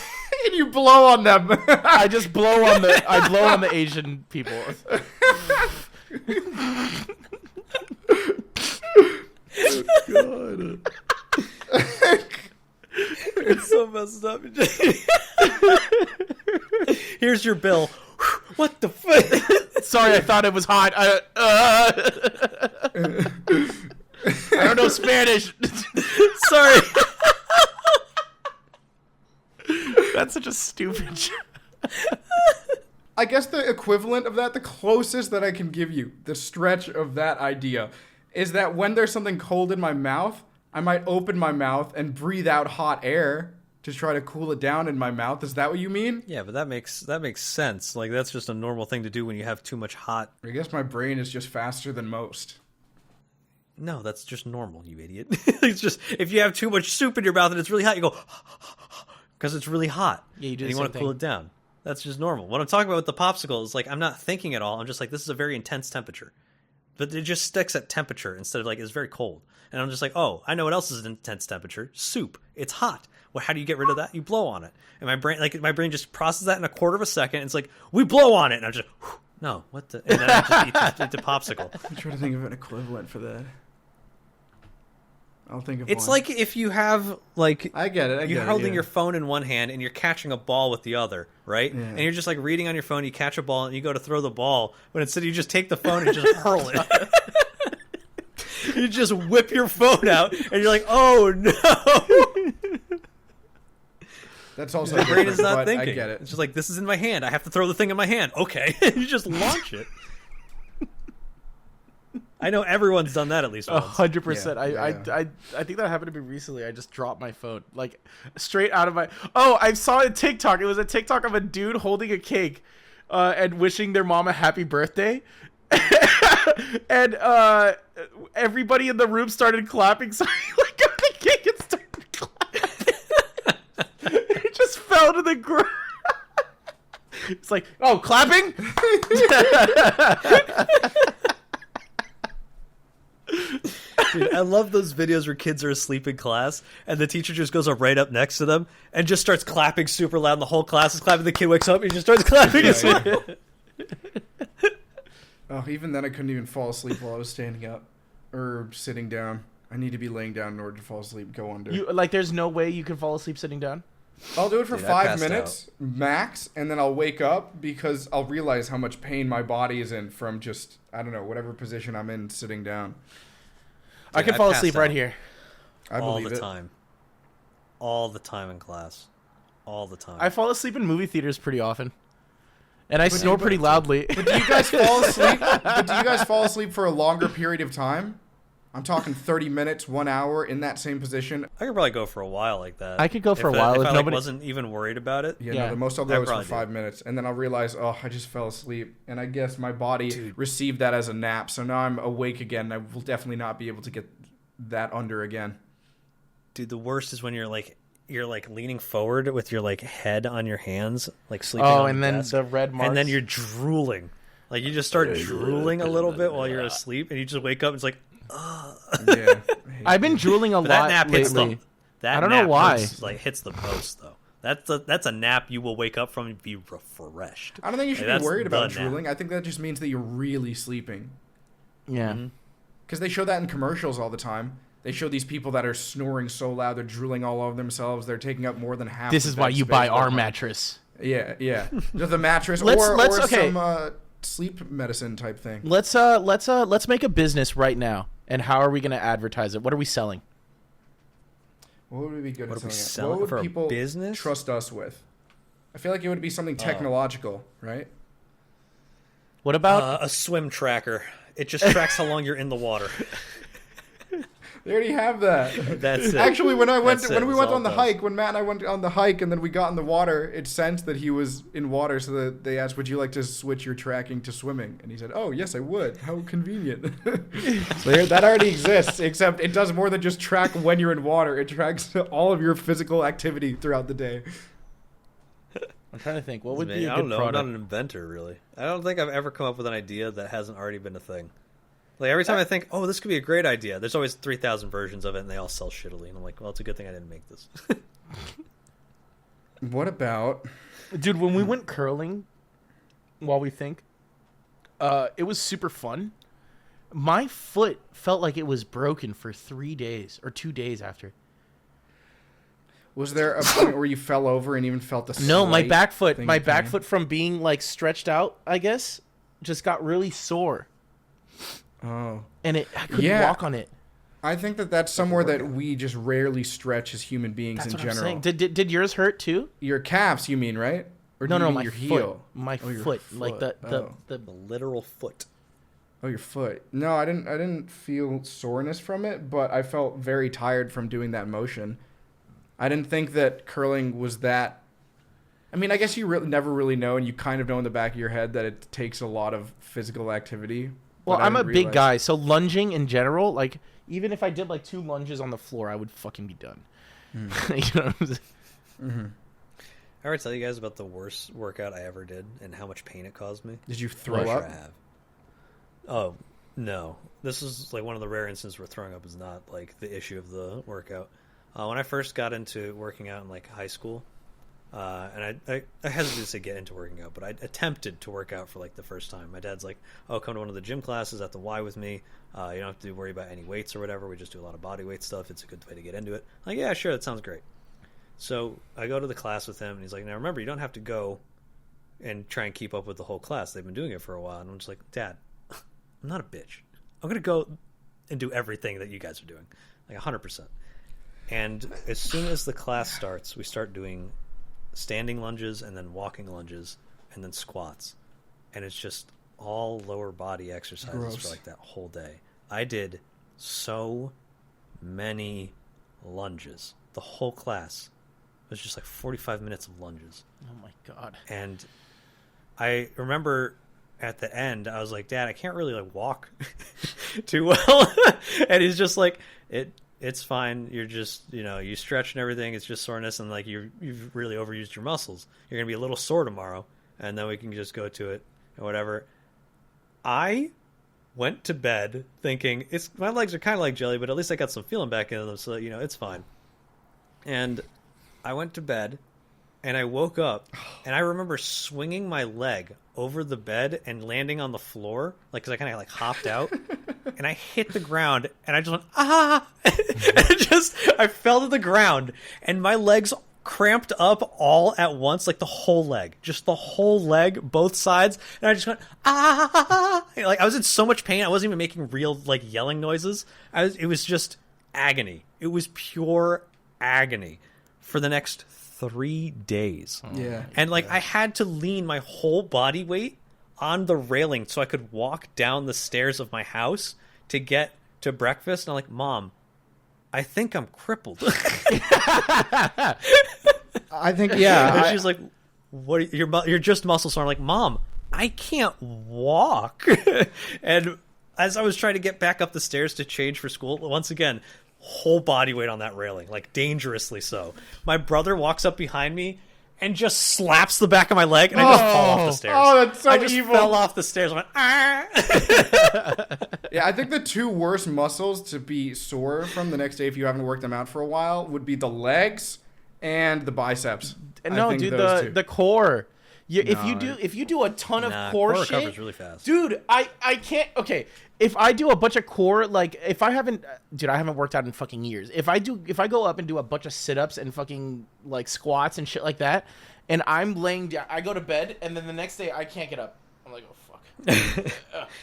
And you blow on them. I just blow on the Asian people. God. It's so messed up. Here's your bill. What the fuck? Sorry, I thought it was hot. I don't know Spanish. Sorry. That's such a stupid joke. I guess the equivalent of that, the closest that I can give you, the stretch of that idea, is that when there's something cold in my mouth, I might open my mouth and breathe out hot air to try to cool it down in my mouth. Is that what you mean? Yeah, but that makes sense. Like that's just a normal thing to do when you have too much hot. I guess my brain is just faster than most. No, that's just normal, you idiot. It's just if you have too much soup in your mouth and it's really hot, you go because it's really hot. Yeah, you do. And you want to cool it down. That's just normal. What I'm talking about with the popsicle is like I'm not thinking at all. I'm just like this is a very intense temperature, but it just sticks at temperature instead of like it's very cold. And I'm just like, oh, I know what else is an intense temperature. Soup. It's hot. Well, how do you get rid of that? You blow on it. And my brain just processes that in a quarter of a second. And it's like, we blow on it. And I'm just, no, what the? And then I just eat the popsicle. I'm trying to think of an equivalent for that. I'll think of It's one. like if you have, like... I get it, You're holding your phone in one hand and you're catching a ball with the other, right? Yeah. And you're just like reading on your phone, you catch a ball and you go to throw the ball. But instead you just take the phone and just hurl it. You just whip your phone out and you're like, oh no! That's also The brain is different, not but thinking. I get it. It's just like, this is in my hand. I have to throw the thing in my hand. Okay. You just launch it. I know everyone's done that at least once. 100%. I think that happened to me recently. I just dropped my phone, like straight out of my. Oh, I saw a TikTok. It was a TikTok of a dude holding a cake, and wishing their mom a happy birthday, and everybody in the room started clapping. So he like got the cake and started clapping. It just fell to the ground. It's like, oh, clapping. Dude, I love those videos where kids are asleep in class and the teacher just goes up right up next to them and just starts clapping super loud and the whole class is clapping. The kid wakes up and he just starts clapping as well. Oh, even then I couldn't even fall asleep while I was standing up or sitting down. I need to be laying down in order to fall asleep. Go under. There's no way you can fall asleep sitting down? I'll do it for Dude, I 5 passed minutes max, and then I'll wake up because I'll realize how much pain my body is in from just, I don't know, whatever position I'm in sitting down. I can I fall passed asleep right out. here. I All believe the it. time. All the time in class. All the time. I fall asleep in movie theaters pretty often. And I But snore you- pretty loudly. But do you guys fall asleep? But do you guys fall asleep for a longer period of time? I'm talking 30 minutes, 1 hour in that same position. I could probably go for a while like that. I could go for a If while if if I nobody- wasn't even worried about it. Yeah, Yeah. no, the most I'll I'd go is for probably do 5 minutes, and then I'll realize, oh, I just fell asleep, and I guess my body Dude. received that as a nap, so now I'm awake again. And I will definitely not be able to get that under again. Dude, the worst is when you're leaning forward with your like head on your hands, like sleeping Oh, on and the then desk, the red marks. and then you're drooling. Like you just start drooling a little bit while you're asleep, and you just wake up and it's like, Yeah. I've been drooling a but that lot nap hits lately. that I don't know nap why. hits the post though. That's a nap you will wake up from and be refreshed. I don't think you should Like, be that's worried about the nap. drooling. I think that just means that you're really sleeping. Yeah. Because they show that in commercials all the time. They show these people that are snoring so loud, they're drooling all over themselves. They're taking up more than half. This the is why bed you space buy of our their home. mattress. Yeah, yeah. The mattress Let's- or okay. some sleep medicine type thing. Let's make a business right now. And how are we going to advertise it? What are we selling? What would we be good What at are we selling? selling What would for a people business? trust us with? I feel like it would be something technological, right? What about A swim tracker. It just tracks how long you're in the water. They already have that. That's it. Actually, when we went That's all on the it does. hike, when Matt and I went on the hike, and then we got in the water, it sensed that he was in water. So that they asked, "Would you like to switch your tracking to swimming?" And he said, "Oh, yes, I would. How convenient." So that already exists, except it does more than just track when you're in water. It tracks all of your physical activity throughout the day. I'm trying to think. What would be a I good don't know. I'm product? not an inventor, really. I don't think I've ever come up with an idea that hasn't already been a thing. Like every time I think, oh, this could be a great idea, there's always 3,000 versions of it, and they all sell shittily. And I'm like, well, it's a good thing I didn't make this. What about? Dude, when we went curling, while we think, it was super fun. My foot felt like it was broken for 3 days or 2 days after. Was there a point where you fell over and even felt the No, my slight back foot, thing my of back pain? foot from being like stretched out, I guess, just got really sore, Oh. and I couldn't Yeah. walk on it. I think that's somewhere that we just rarely stretch as human beings That's in what I'm general. saying. Did yours hurt too? Your calves, you mean, right? Or do No, you no, mean my your foot. heel? My Oh, your foot, like the foot. the The literal foot. Oh, your foot. No, I didn't feel soreness from it, but I felt very tired from doing that motion. I didn't think that curling was that. I mean, I guess you never really know, and you kind of know in the back of your head that it takes a lot of physical activity. Well, I'm a big guy, so lunging in general, like, even if I did, like, 2 lunges on the floor, I would fucking be done. Mm. You know what I'm saying? Mm-hmm. I ever tell you guys about the worst workout I ever did and how much pain it caused me? Did you throw Sure up? I have. Oh, no. This is like one of the rare instances where throwing up is not like the issue of the workout. When I first got into working out in like high school, and I hesitate to say get into working out, but I attempted to work out for like the first time. My dad's like, "Oh, come to one of the gym classes at the Y with me. You don't have to worry about any weights or whatever. We just do a lot of body weight stuff. It's a good way to get into it." I'm like, yeah, sure, that sounds great. So I go to the class with him, and he's like, "Now remember, you don't have to go and try and keep up with the whole class. They've been doing it for a while." And I'm just like, "Dad, I'm not a bitch. I'm gonna go and do everything that you guys are doing, like 100%." And as soon as the class starts, we start doing standing lunges and then walking lunges and then squats, and it's just all lower body exercises. Gross. For like that whole day. I did so many lunges. The whole class was just like 45 minutes of lunges. Oh my God. And I remember at the end I was like, "Dad, I can't really like walk too well." And he's just like, it's fine. You're just, you stretch and everything. It's just soreness, and like you've really overused your muscles. You're gonna be a little sore tomorrow, and then we can just go to it and whatever. I went to bed thinking my legs are kind of like jelly, but at least I got some feeling back in them, so it's fine. And I went to bed, and I woke up, and I remember swinging my leg over the bed and landing on the floor, like, because I kind of like hopped out, and I hit the ground, and I just went, ah! And I fell to the ground, and my legs cramped up all at once, like the whole leg, just the whole leg, both sides, and I just went, ah! Like, I was in so much pain, I wasn't even making real, like, yelling noises. It was just agony. It was pure agony for the next 3 days. Yeah. And like I had to lean my whole body weight on the railing so I could walk down the stairs of my house to get to breakfast. And I'm like, "Mom, I think I'm crippled." I think, yeah. And she's like, "What? You're just muscle sore." I'm like, "Mom, I can't walk." And as I was trying to get back up the stairs to change for school, once again, whole body weight on that railing, like dangerously so. My brother walks up behind me and just slaps the back of my leg, and I just fall off the stairs. Oh, that's so I just evil. fell off the stairs. I went, ah! Yeah, I think the 2 worst muscles to be sore from the next day if you haven't worked them out for a while would be the legs and the biceps. No, dude, the core. Yeah, if you do a ton of core shit, recovers really fast. Dude, I can't. Okay, if I do a bunch of core, like if I haven't worked out in fucking years. If I go up and do a bunch of sit-ups and fucking like squats and shit like that, and I'm laying down, I go to bed, and then the next day I can't get up. I'm like, oh fuck.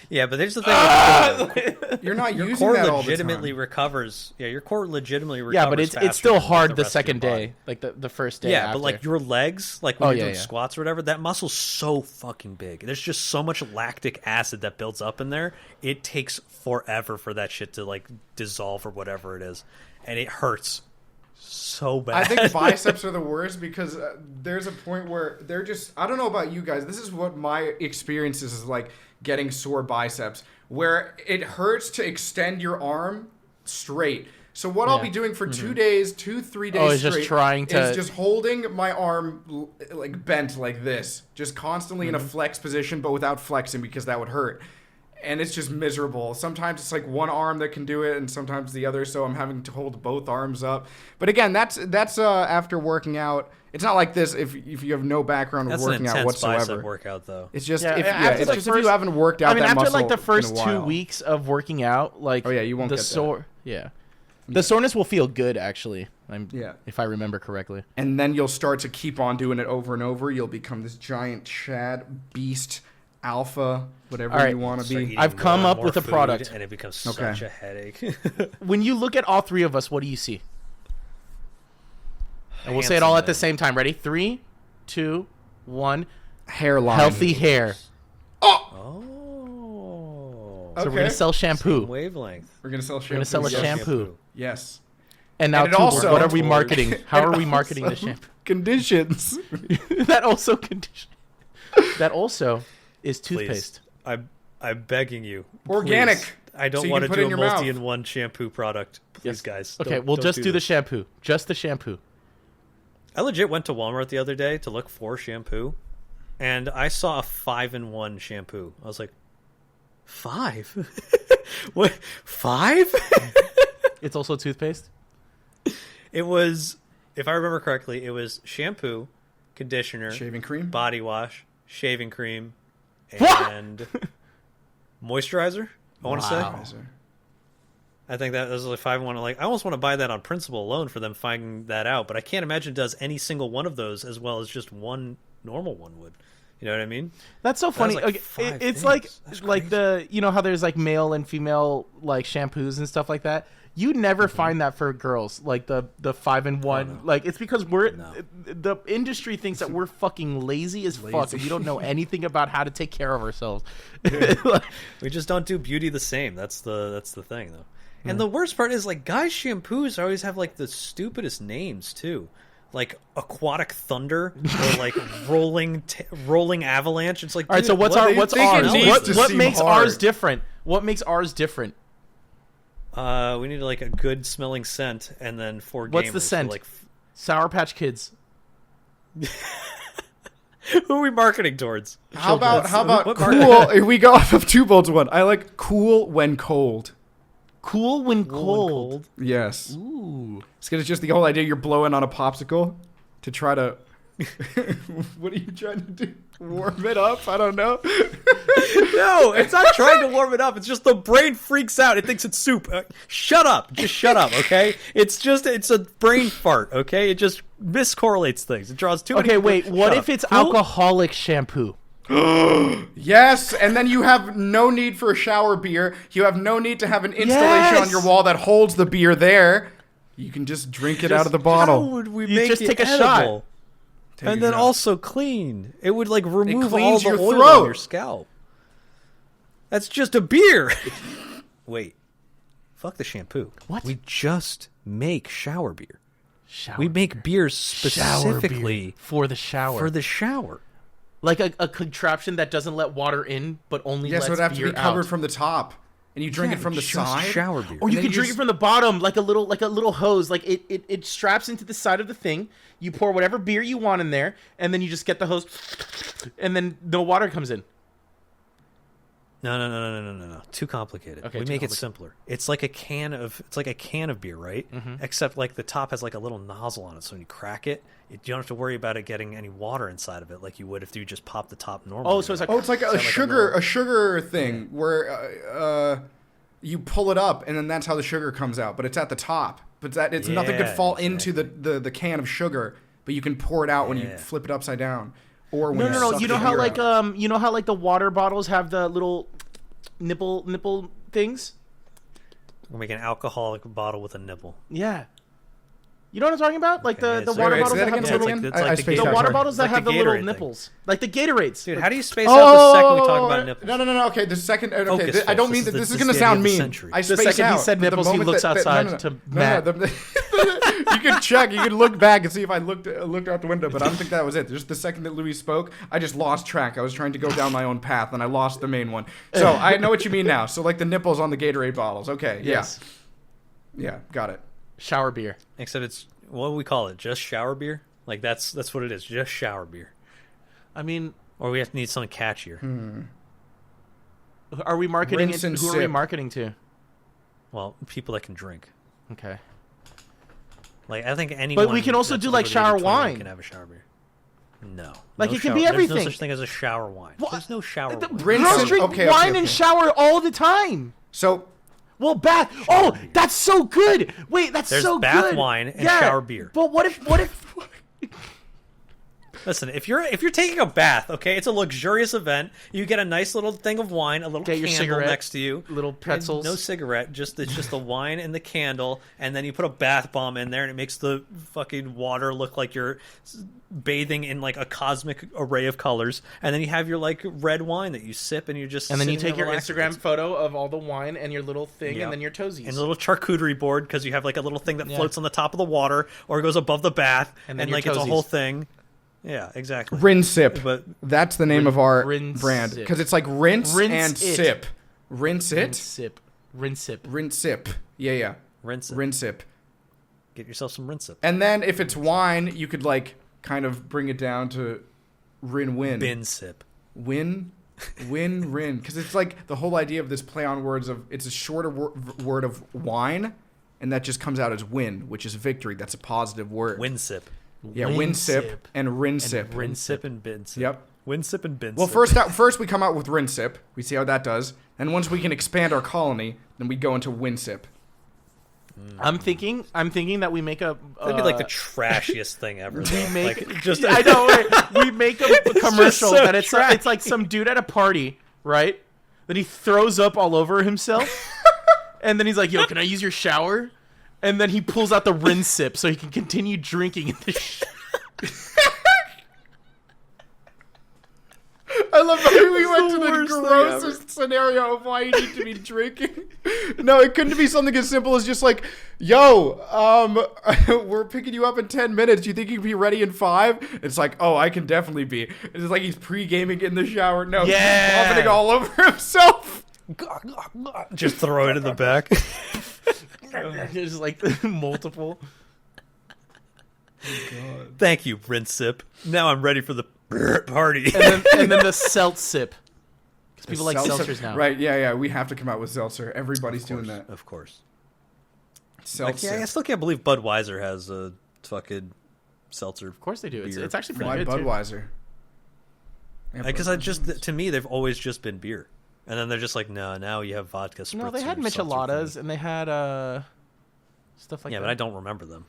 Yeah, but there's the thing. You're not your using core that all the legitimately time. recovers. Yeah, your core legitimately recovers. Yeah, but it's still hard the the rest of second your body. day, like the first day. Yeah, after. but like your legs, like when you're doing yeah. squats or whatever, that muscle's so fucking big. There's just so much lactic acid that builds up in there. It takes forever for that shit to like dissolve or whatever it is, and it hurts so bad. I think biceps are the worst because there's a point where they're just, I don't know about you guys, this is what my experience is like getting sore biceps, where it hurts to extend your arm straight. So what I'll be doing for 2 days, 3 days straight, just trying to... is just holding my arm like bent like this, just constantly in a flex position, but without flexing because that would hurt. And it's just miserable. Sometimes it's like one arm that can do it, and sometimes the other. So I'm having to hold both arms up. But again, that's after working out. It's not like this if you have no background of working out whatsoever. That's an intense bicep workout, though. It's just if you haven't worked out. I mean, that after muscle like the in first a 2 while. weeks of working out, like you won't the get sore. Yeah, the soreness will feel good actually. If I remember correctly. And then you'll start to keep on doing it over and over. You'll become this giant Chad beast. Alpha, whatever you want to be. I've come up with a product, and it becomes such a headache. When you look at all 3 of us, what do you see? And we'll say it all at the same time. Ready? 3, 2, 1. Hairline. Healthy hair. Oh. So we're gonna sell shampoo. Same wavelength. We're gonna sell shampoo. We're gonna sell a shampoo. Yes. And now, And it too, also- what are we marketing? How And are we marketing the also shampoo? Conditions. That also condition. That also is toothpaste. Please. I'm begging you. Organic. Please. I don't So you want to can put do in a your mouth. multi-in-one shampoo product. Please, Yes. guys. Okay, don't- we'll don't just do the this. shampoo. Just the shampoo. I legit went to Walmart the other day to look for shampoo, and I saw a 5-in-1 shampoo. I was like, 5? What? 5? It's also toothpaste? It was, if I remember correctly, it was shampoo, conditioner, Shaving cream. body wash, shaving cream, What? and moisturizer. I want to say. Wow. I think that was like 5-in-1. Like, I almost want to buy that on principle alone for them finding that out, but I can't imagine it does any single one of those as well as just one normal one would. You know what I mean? That's so funny. like Okay, 5 it's things. like That's like the how there's like male and female like shampoos and stuff like that. You never find that for girls, like the 5-in-1. no. Like it's because we're No. the industry thinks that we're fucking lazy as fuck Lazy. and we don't know anything about how to take care of ourselves. We just don't do beauty the same. That's the thing, though. And the worst part is, like, guys' shampoos always have like the stupidest names too, like Aquatic Thunder or like Rolling Avalanche. It's like, All right, dude, so what's what- what's think it ours? needs What to what seem makes hard. ours different? What makes ours different? We need like a good smelling scent, and then for What's the gamers, so, scent? like, Sour Patch Kids. who are we marketing towards? How about What cool? If we go off of 2 bolts one, I like cool when cold. Cool when cold. Yes. Ooh. It's because it's just the whole idea you're blowing on a popsicle to try to. What are you trying to do? Warm it up? I don't know. No, it's not trying to warm it up. It's just the brain freaks out. It thinks it's soup. Shut up. Just shut up, okay? It's a brain fart, okay? It just miscorrelates things. It draws too many. Okay, wait. What Shut if up. it's Cool? alcoholic shampoo? Yes, and then you have no need for a shower beer. You have no need to have an installation on Yes! your wall that holds the beer there. You can just drink it out of the How bottle. would we You make just it take a shot. edible? Take And a then shot. also clean. It would like remove all cleans the your oil throat. on your scalp. That's just a beer. Wait. Fuck the shampoo. What? We just make shower beer. Shower We make beers Shower specifically beer for the shower. for the shower. Like a contraption that doesn't let water in, but only Yeah, lets so it'd have to beer be covered out. from the top, and you drink it from the just side. shower beer. Or you then can you drink just- it from the bottom, like a little hose. Like it straps into the side of the thing. You pour whatever beer you want in there, and then you just get the hose, and then no water comes in. No. Too complicated. Okay, we too make it complicated. simpler. It's like a can of beer, right? Mm-hmm. Except like the top has like a little nozzle on it, so when you crack it, you don't have to worry about it getting any water inside of it, like you would if you just pop the top normally. Oh, so it's like Oh, it's like a like a sugar, little- a sugar thing where you pull it up, and then that's how the sugar comes out. But it's at the top. But it's nothing could Yeah, fall into the can of sugar, but you can pour it out when you Yeah. flip it upside down. Or when no. suck You the know how beer like out. you know how like the water bottles have the little nipple things. We're making an alcoholic bottle with a nipple. Yeah. You know what I'm talking about? Like Okay, the so- water Wait, bottles say that that have again, the say little, that again? It's like I the spaced the out, water sorry. bottles that Like have the the little Gatorade thing. nipples, like the Gatorades. Dude, how do you space out the second we talk about nipples? No. Okay, the second. Okay, Focus, I don't folks. mean This that. is This is the going to idea sound of the mean. century. I The space second he out, said but the nipples, he moment looks outside no, to no, Matt. You can check. You can look back and see if I looked out the window, but I don't think that was it. Just the second that Louis spoke, I just lost track. I was trying to go down my own path, and I lost the main one. So I know what you mean now. So like the nipples on the Gatorade bottles. Okay. Yes. Yeah, got it. Shower beer. Except it's, what do we call it? Just shower beer? Like that's what it is. Just shower beer. I mean, Or we have to need something catchier. are we marketing Rinse it? and Who are we sip. marketing to? Well, people that can drink. Okay. Like I think anyone. we can also that's do, over like, the age shower of 21 wine. Can have a shower beer. No. Like, No it can be shower- There's everything. no such thing as a shower wine. What? There's no shower The wine. Rinse girls and- drink okay, wine okay. and shower all the time. So Well, bath. Oh, that's so good. Wait, that's There's so bath good. wine and Yeah, shower beer. But what if Listen, if you're taking a bath, okay, it's a luxurious event. You get a nice little thing of wine, a little Get your candle cigarette, next to you, little pretzels. No cigarette, it's just the wine and the candle, and then you put a bath bomb in there, and it makes the fucking water look like you're bathing in like a cosmic array of colors. And then you have your like red wine that you sip, and you just And then you sitting take there your relaxing. Instagram photo of all the wine and your little thing, Yeah. and then your toesies. And a little charcuterie board because you have like a little thing that Yeah. floats on the top of the water or goes above the bath, And and, then your like it's a toesies. whole thing. Yeah, exactly. Rinsip. But That's the name of our Rinsip. brand because it's like rinse Rinse and it. sip. Rinse it. Rinsip. Rinsip. Rinsip. Yeah. rinse it. Rinsip. Get yourself some Rinsip. And then if it's wine, you could like kind of bring it down to rin-win. Bin sip. Win, rin. Because it's like the whole idea of this play on words of it's a shorter word of wine, and that just comes out as win, which is victory. That's a positive word. Win sip. Yeah, win sip and rinsip. Rinsip and bin sip. Yep. Win sip and bin Well, sip. first we come out with rinsip. We see how that does. And once we can expand our colony, then we go into winsip. I'm thinking that we make a. That'd be like the trashiest thing ever. We make like, just I know. Right? We make a commercial so that it's like some dude at a party, right? Then he throws up all over himself, and then he's like, "Yo, can I use your shower?" And then he pulls out the Rinsip so he can continue drinking in the. I love how we went to the worst thing grossest scenario of why you need to be drinking. No, it couldn't be something as simple as just like, yo, we're picking you up in 10 minutes. Do you think you can be ready in 5? It's like, oh, I can definitely be. It's like he's pre-gaming in the shower. No, Yeah. he's vomiting all over himself. just throw it in the back. There's like multiple. Thank you, Rinsip. Now I'm ready for the party. And then the Seltzip. Because people like Seltzer. seltzers now. Right, yeah. We have to come out with seltzer. Everybody's doing that. Of course. Seltzer. I still can't believe Budweiser has a fucking seltzer. Of course they do. It's Beer. actually pretty Why good too. Budweiser? Yeah, Because to me, they've always just been beer. And then they're just like, no, now you have vodka spritz. No, they had and seltzer micheladas thing. and they had stuff like Yeah, that. but I don't remember them.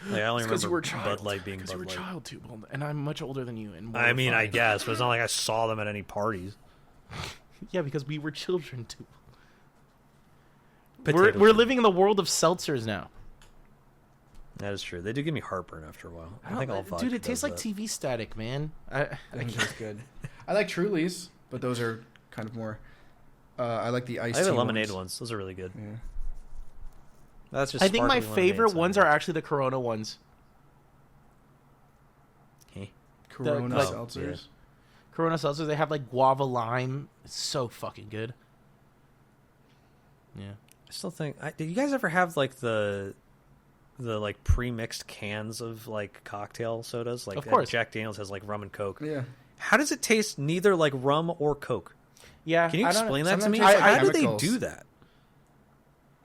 Like, I only remember you were a child. Bud Light being Bud you were a Light. child too, and I'm much older than you. And more I mean, I refined. guess, but it's not like I saw them at any parties. Yeah, because we were children too. Potato We're chip. living in the world of seltzers now. That is true. They do give me heartburn after a while. I think all vodka Dude, it tastes does like that. TV static, man. I That tastes good. I like Trulies, but those are kind of more. I like the iced I have tea the lemonade ones. ones. Those are really good. Yeah. That's just. I think my sparkling lemonade, favorite so- ones are actually the Corona ones. Hey. Corona like- seltzers. Corona seltzers, they have like guava lime. It's so fucking good. Yeah. I still think. Did you guys ever have like the like pre-mixed cans of like cocktail sodas? Like Of course. Jack Daniels has like rum and Coke. Yeah. How does it taste neither like rum or Coke? Yeah. Can you I don't- explain that to me? sometimes it tastes like How do they chemicals. do that?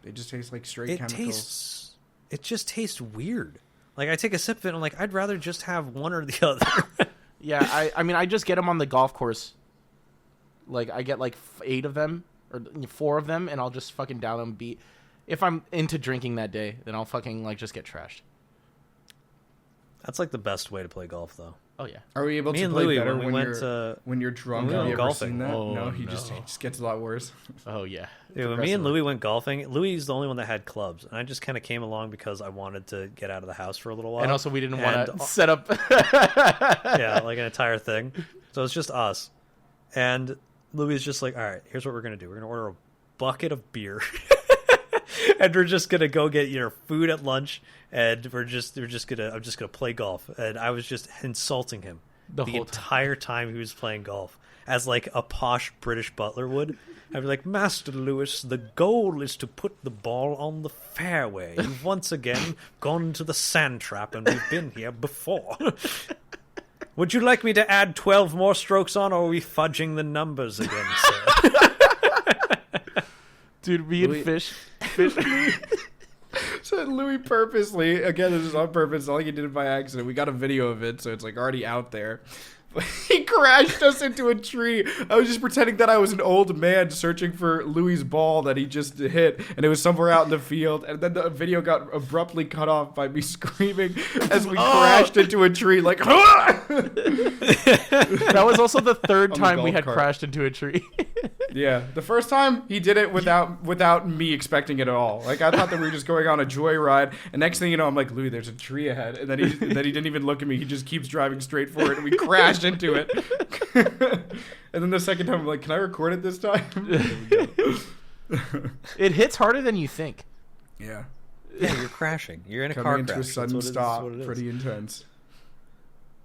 They just taste like straight It chemicals. tastes. It just tastes weird. Like I take a sip of it, and I'm like, I'd rather just have one or the other. Yeah, I mean, I just get them on the golf course. Like, I get like 8 of them, or 4 of them, and I'll just fucking down them. If I'm into drinking that day, then I'll fucking, like, just get trashed. That's like the best way to play golf, though. Oh, yeah. Are we able Me to and play Louis, better when we when, went you're, to- when you're drunk? when we Have you went ever golfing. seen that? Oh, no, he no. just gets a lot worse. Oh, yeah. Dude, when me and Louis went golfing, Louis is the only one that had clubs, and I just kind of came along because I wanted to get out of the house for a little while. And also, we didn't want And- to set up. yeah, like an entire thing. So it's just us. And Louis is just like, all right, here's what we're going to do. We're going to order a bucket of beer. And we're just going to go get food at lunch. And I'm just going to play golf. And I was just insulting him The the whole time. entire time he was playing golf. As like a posh British butler would. I'd be like, Master Lewis, the goal is to put the ball on the fairway. You've once again gone to the sand trap and we've been here before. Would you like me to add 12 more strokes on, or are we fudging the numbers again, sir? Dude, me and Louis- Fish. So Louis purposely, again, this is on purpose. All he did it by accident. We got a video of it, so it's like already out there. He crashed us into a tree. I was just pretending that I was an old man searching for Louis's ball that he just hit, and it was somewhere out in the field. And then the video got abruptly cut off by me screaming as we crashed into a tree, like. That was also the third On the time we golf had cart. crashed into a tree. Yeah, the first time he did it without me expecting it at all. Like I thought that we were just going on a joyride, and next thing you know, I'm like, Louis, there's a tree ahead, and then he didn't even look at me. He just keeps driving straight for it, and we crashed into it. And then the second time, I'm like, can I record it this time? It hits harder than you think. Yeah, Yeah, you're crashing. You're in a car coming crash. into a sudden stop, pretty intense.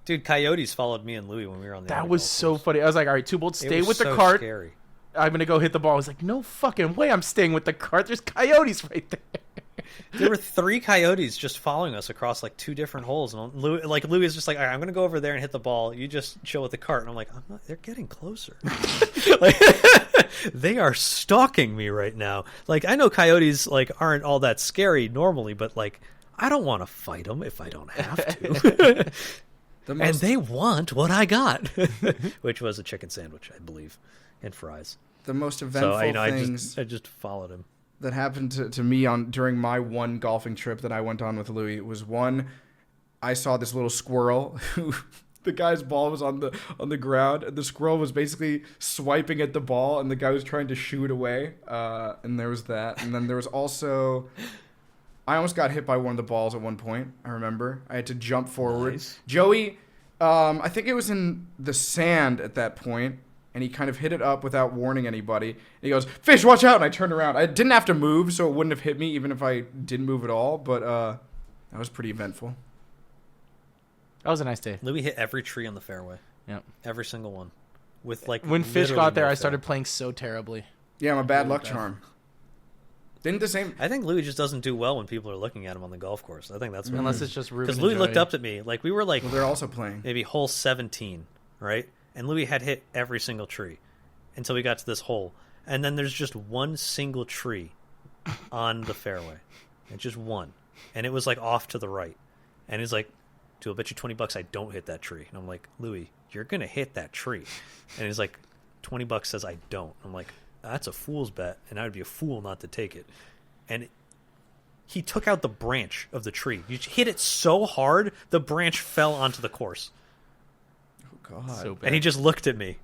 Dude, coyotes followed me and Louis when we were on the That other was golf so course. funny. I was like, all right, Two-Bolt, It stay was with the so cart. Scary. I'm going to go hit the ball. I was like, no fucking way I'm staying with the cart. There's coyotes right there. There were 3 coyotes just following us across like 2 different holes, and Louis is just like, all right, I'm gonna go over there and hit the ball. You just chill with the cart, and I'm like, I'm not. They're getting closer. Like, they are stalking me right now. Like, I know coyotes like aren't all that scary normally, but like, I don't want to fight them if I don't have to. And they want what I got, which was a chicken sandwich, I believe, and fries. The most eventful things I just followed him. that happened to me during my one golfing trip that I went on with Louis was one. I saw this little squirrel who the guy's ball was on the ground, and the squirrel was basically swiping at the ball, and the guy was trying to shoo it away. And there was that, and then there was also. I almost got hit by one of the balls at one point. I remember I had to jump forward. Nice. Joey, I think it was in the sand at that point, and he kind of hit it up without warning anybody. And he goes, "Fish, watch out!" And I turned around. I didn't have to move, so it wouldn't have hit me, even if I didn't move at all. But that was pretty eventful. That was a nice day. Louis hit every tree on the fairway. Yeah. Every single one. With like When Fish literally got there, no I started fail. playing so terribly. Yeah, I'm a bad luck bad. charm. Didn't the same? I think Louis just doesn't do well when people are looking at him on the golf course. I think that's what Unless it's just Ruben. because Louis and looked Joey. up at me like we were like Well, they're also playing. maybe hole 17, right? And Louis had hit every single tree until we got to this hole, and then there's just one single tree on the fairway, and just one, and it was like off to the right, and he's like, "Dude, I'll bet you $20 I don't hit that tree." And I'm like, "Louis, you're gonna hit that tree," and he's like, $20 says I don't. I'm like, "That's a fool's bet, and I would be a fool not to take it." And he took out the branch of the tree. You hit it so hard, the branch fell onto the course. Oh God. So bad. And he just looked at me.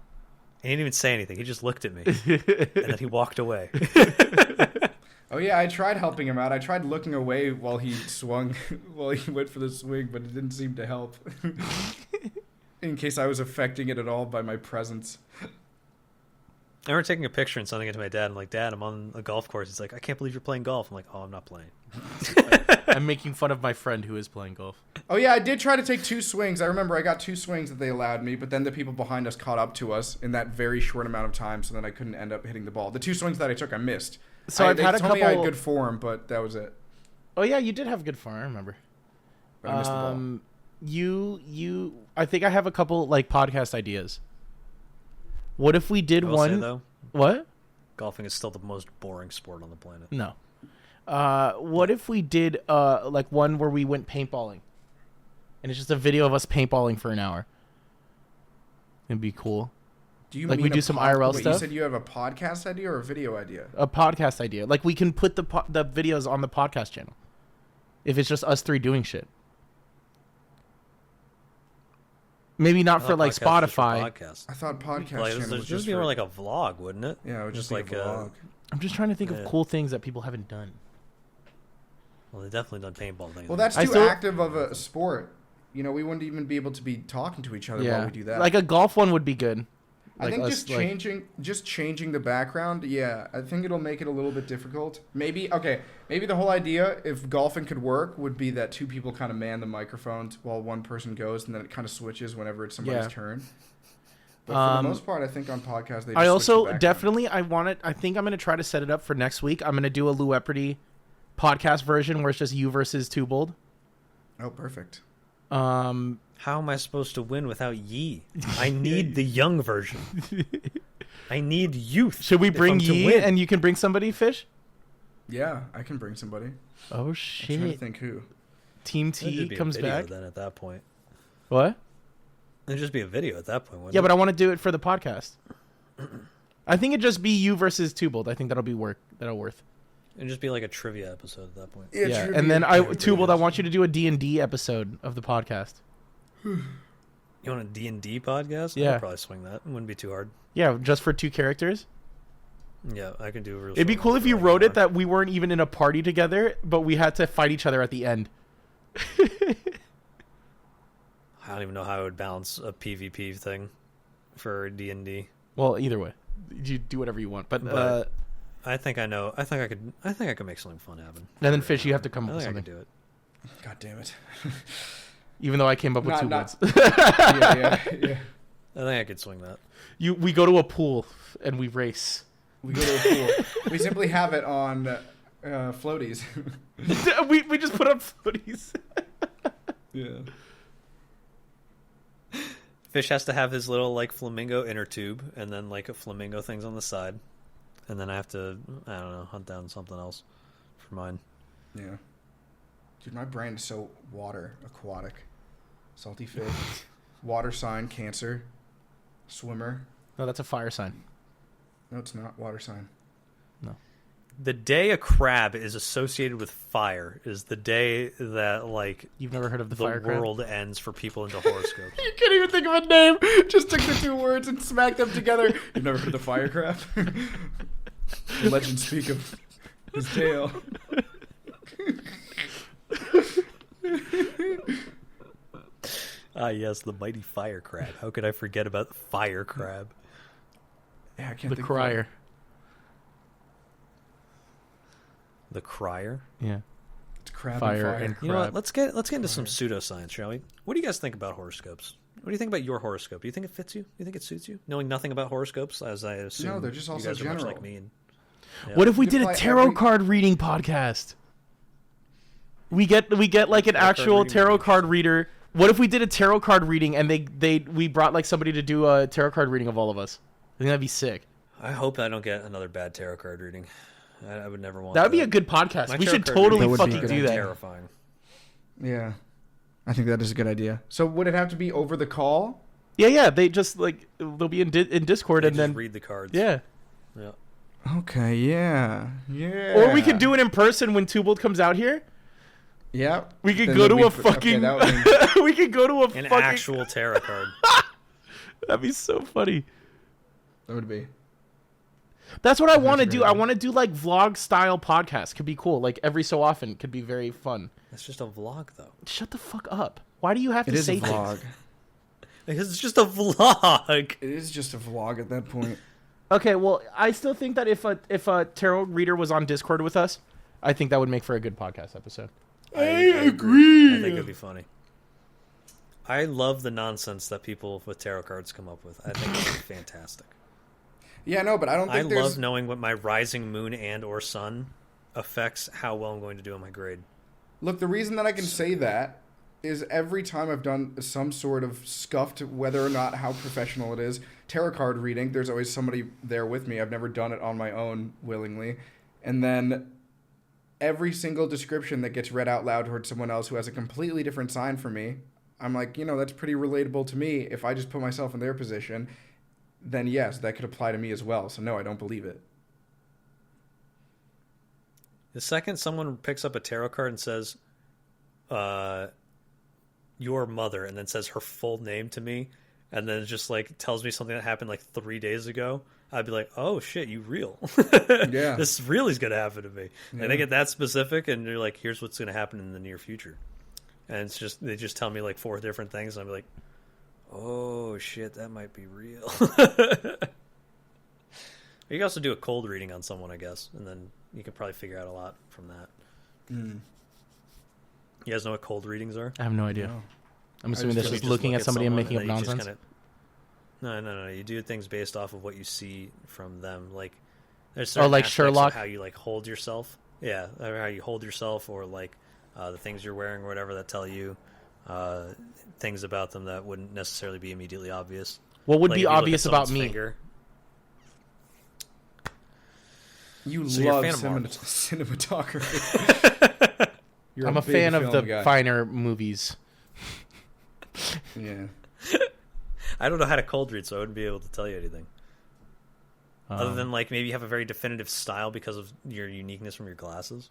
He didn't even say anything. He just looked at me. And then he walked away. Oh yeah, I tried helping him out. I tried looking away while he swung, while he went for the swing, but it didn't seem to help. In case I was affecting it at all by my presence. I remember taking a picture and sending it to my dad. I'm like, "Dad, I'm on a golf course." He's like, "I can't believe you're playing golf." I'm like, "Oh, I'm not playing." I'm making fun of my friend who is playing golf. Oh yeah, I did try to take 2 swings. I remember I got 2 swings that they allowed me, but then the people behind us caught up to us in that very short amount of time, so then I couldn't end up hitting the ball. The 2 swings that I took, I missed. So I've they had a told me I had couple- good form, but that was it. Oh yeah, you did have good fun. I remember. But I missed the ball. You. I think I have a couple like podcast ideas. What if we did I will one? say, though, What? golfing is still the most boring sport on the planet. No. What if we did like one where we went paintballing, and it's just a video of us paintballing for an hour? It'd be cool. Do you like, mean we a do some IRL Wait, stuff? You said you have a podcast idea or a video idea? A podcast idea. Like we can put the videos on the podcast channel. If it's just us 3 doing shit. Maybe not for like Podcast is for Spotify. podcasts. I thought podcast Like, channel there's was just just be more for... like a vlog, wouldn't it? Yeah, it would just like like a vlog. I'm just trying to think Yeah. of cool things that people haven't done. Well, they've definitely done paintball things. Well, that's I too still- active of a sport. You know, we wouldn't even be able to be talking to each other while we do that. Like a golf one would be good. I Like think us, just changing the background, yeah, I think it'll make it a little bit difficult. Maybe the whole idea, if golfing could work, would be that 2 people kind of man the microphones while one person goes, and then it kind of switches whenever it's somebody's Yeah. turn. But for the most part, I think on podcasts they just I switch the also background. definitely I think I'm gonna try to set it up for next week. I'm gonna do a Lueperty podcast version where it's just you versus Two-Bold. Oh, perfect. How am I supposed to win without Yi? I need the young version. I need youth. Should we if bring I'm to Yi win. and you can bring somebody, Fish? Yeah, I can bring somebody. Oh I'm trying to shit! think who. Team There'd T be a comes video back. then at that point. What? It'd just be a video at that point, wouldn't Yeah, it? but I want to do it for the podcast. I think it'd just be you versus Tubald. I think that'll be worth. It'd just be like a trivia episode at that point. Yeah, and then Tubald, I want you to do a D&D episode of the podcast. You want a D&D podcast? Yeah. I'd probably swing that. It wouldn't be too hard. Yeah, just for 2 characters. Yeah, I can do a real. It'd be short cool one if for you like wrote an it that we weren't even in a party together, but we had to fight each other at the end. hour. I don't even know how I would balance a PvP thing for D&D. Well, either way, you do whatever you want. But I think I know. I think I could make something fun happen. and then Fish, you have to come I up with think I something. can do it. God damn it. Even though I came up with 2 words. Yeah. I think I could swing that. We go to a pool and we race. We go to a pool. We simply have it on floaties. we just put up floaties. Yeah. Fish has to have his little like flamingo inner tube, and then like a flamingo things on the side, and then I have to hunt down something else for mine. Yeah. Dude, my brain is so aquatic. Salty fish, water sign, Cancer, swimmer. No, that's a fire sign. No, it's not. Water sign. No. The day a crab is associated with fire is the day that like You've never heard of the the fire crab? world ends for people into horoscopes. You can't even think of a name. Just took the 2 words and smacked them together. You've never heard of the fire crab? The legends speak of his tale. Ah, yes, the mighty fire crab. How could I forget about the fire crab? Yeah, I can't The think crier. The crier. Yeah. It's crab Fire and fire. and You know what? crab. Let's get into some pseudoscience, shall we? What do you guys think about horoscopes? What do you think about your horoscope? Do you think it fits you? Do you think it suits you? Knowing nothing about horoscopes, as I assume. No, they're just you also guys are much general. like me. And, What if we You did a apply tarot every- card reading podcast? We get like an Tarot card actual reading tarot would be card reader. What if we did a tarot card reading and we brought like somebody to do a tarot card reading of all of us? I think that'd be sick. I hope I don't get another bad tarot card reading. I would never want That would be a good podcast. My We tarot should card totally readings That would be fucking good. do that. Terrifying. Yeah. I think that is a good idea. So would it have to be over the call? Yeah. They just like they'll be in Discord They and just then read the cards. yeah. Yeah. Okay, yeah. Or we could do it in person when Tubald comes out here. Yeah. We could Then go to we a put- okay, fucking. that would be- We could go to a An fucking. actual tarot card. That'd be so funny. that would be. That's what I want to That's do. great. I want to do like vlog style podcasts. Could be cool. Like every so often, could be very fun. That's just a vlog, though. Shut the fuck up. Why do you have It to is a say things? vlog. Because it's just a vlog. It is just a vlog at that point. Okay, well, I still think that if a tarot reader was on Discord with us, I think that would make for a good podcast episode. I agree. I think it'd be funny. I love the nonsense that people with tarot cards come up with. I think it's fantastic. Yeah, no, but I don't I think there's... love knowing what my rising moon and or sun affects how well I'm going to do on my grade. Look, the reason that I can say that is every time I've done some sort of scuffed, whether or not how professional it is, tarot card reading, there's always somebody there with me. I've never done it on my own willingly. And then every single description that gets read out loud towards someone else who has a completely different sign from me, I'm like, that's pretty relatable to me. If I just put myself in their position, then yes, that could apply to me as well. So no, I don't believe it. The second someone picks up a tarot card and says, your mother, and then says her full name to me, and then just like tells me something that happened like 3 days ago, I'd be like, oh shit, you real. Yeah. This really is going to happen to me. Yeah. And they get that specific, and you're like, here's what's going to happen in the near future. And it's just, they just tell me like 4 different things, and I'd be like, oh shit, that might be real. You can also do a cold reading on someone, I guess, and then you can probably figure out a lot from that. Mm. You guys know what cold readings are? I have no idea. No. I'm assuming just that's really just looking at somebody and someone making up then you just nonsense. No. You do things based off of what you see from them. Like there's Oh, certain like aspects Sherlock? of how you like hold yourself. Yeah, or how you hold yourself, or like the things you're wearing or whatever that tell you things about them that wouldn't necessarily be immediately obvious. What would Like, be if you look at obvious about someone's me? finger- You So you're a love fan of Marvel. cinematography. You're I'm a big fan of film the guy. finer movies. Yeah. I don't know how to cold read, so I wouldn't be able to tell you anything. Other than like maybe you have a very definitive style because of your uniqueness from your glasses.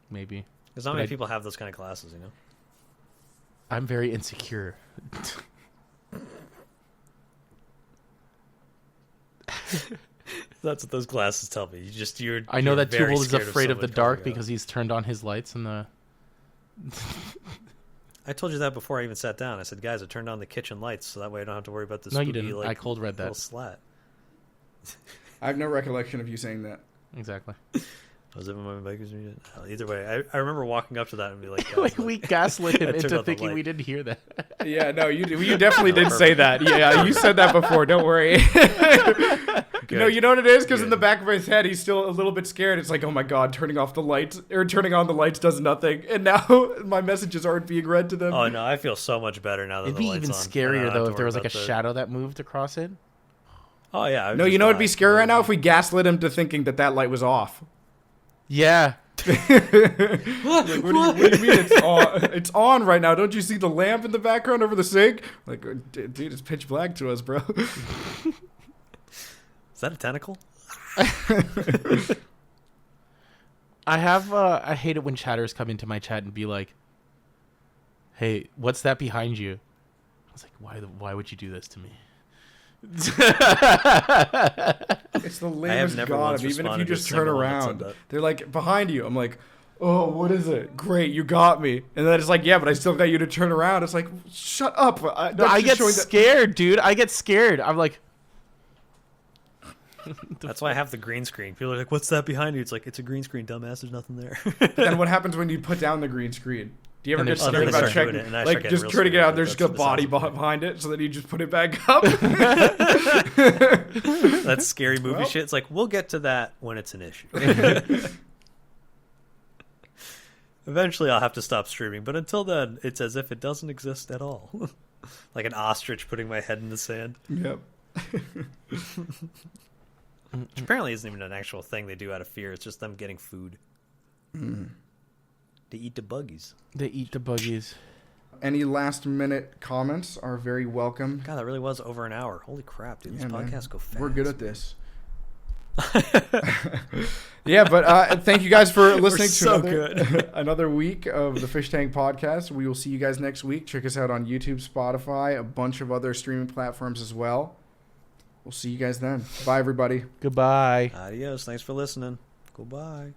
Maybe. Because not many people have those kind of glasses, you know. I'm very insecure. That's what those glasses tell me. I know that very Tubal is scared afraid of the someone dark coming out. because he's turned on his lights in the. I told you that before I even sat down. I said, guys, I turned on the kitchen lights so that way I don't have to worry about this. No, you spooky, didn't. like, I cold read that. little slat. I have no recollection of you saying that. Exactly. Was it when my bikers read it? Either way, I remember walking up to that and be like, Like we gaslit him I turned into on the thinking light. we didn't hear that. Yeah, no, you definitely did say that. Yeah, you said that before. Don't worry. No, you know what it is? Because in the back of his head, he's still a little bit scared. It's like, oh my god, turning off the lights or turning on the lights does nothing. And now my messages aren't being read to them. Oh no, I feel so much better now that It'd the be light's even on. I don't scarier have though to if there worry was like a about the- shadow that moved across it. Oh yeah. No, you know what'd be scary right now? If we gaslit him to thinking that light was off. Yeah. Like, what do you mean it's on? It's on right now. Don't you see the lamp in the background over the sink? Like, dude, it's pitch black to us, bro. Is that a tentacle? I hate it when chatters come into my chat and be like, "Hey, what's that behind you?" I was like, "Why would you do this to me?" It's the lamest never god. once Even if you responded to a just turn single one that said around, that. they're like behind you. I'm like, oh, what is it? Great, you got me. And then it's like, yeah, but I still got you to turn around. It's like, shut up. I get scared, dude. I get scared. I'm like, That's why I have the green screen. People are like, "What's that behind you?" It's like, it's a green screen, dumbass. There's nothing there. Then what happens when you put down the green screen? Do you ever And get there's scared something about that start doing checking? it, and I start Like, getting just real turning it scared, out, but there's just a that's what body sounds like. behind it, so then you just put it back up. That's scary movie Well. shit. It's like, we'll get to that when it's an issue. Eventually, I'll have to stop streaming, but until then, it's as if it doesn't exist at all. Like an ostrich putting my head in the sand. Yep. Which apparently isn't even an actual thing they do out of fear. It's just them getting food. They eat the buggies. they eat the buggies. Any last minute comments are very welcome. God, that really was over an hour. Holy crap, dude. These Yeah, man. podcasts go fast. We're good at this. Yeah, but thank you guys for listening so to another week of the Phish Tank podcast. We will see you guys next week. Check us out on YouTube, Spotify, a bunch of other streaming platforms as well. We'll see you guys then. Bye, everybody. Goodbye. Adios. Thanks for listening. Goodbye.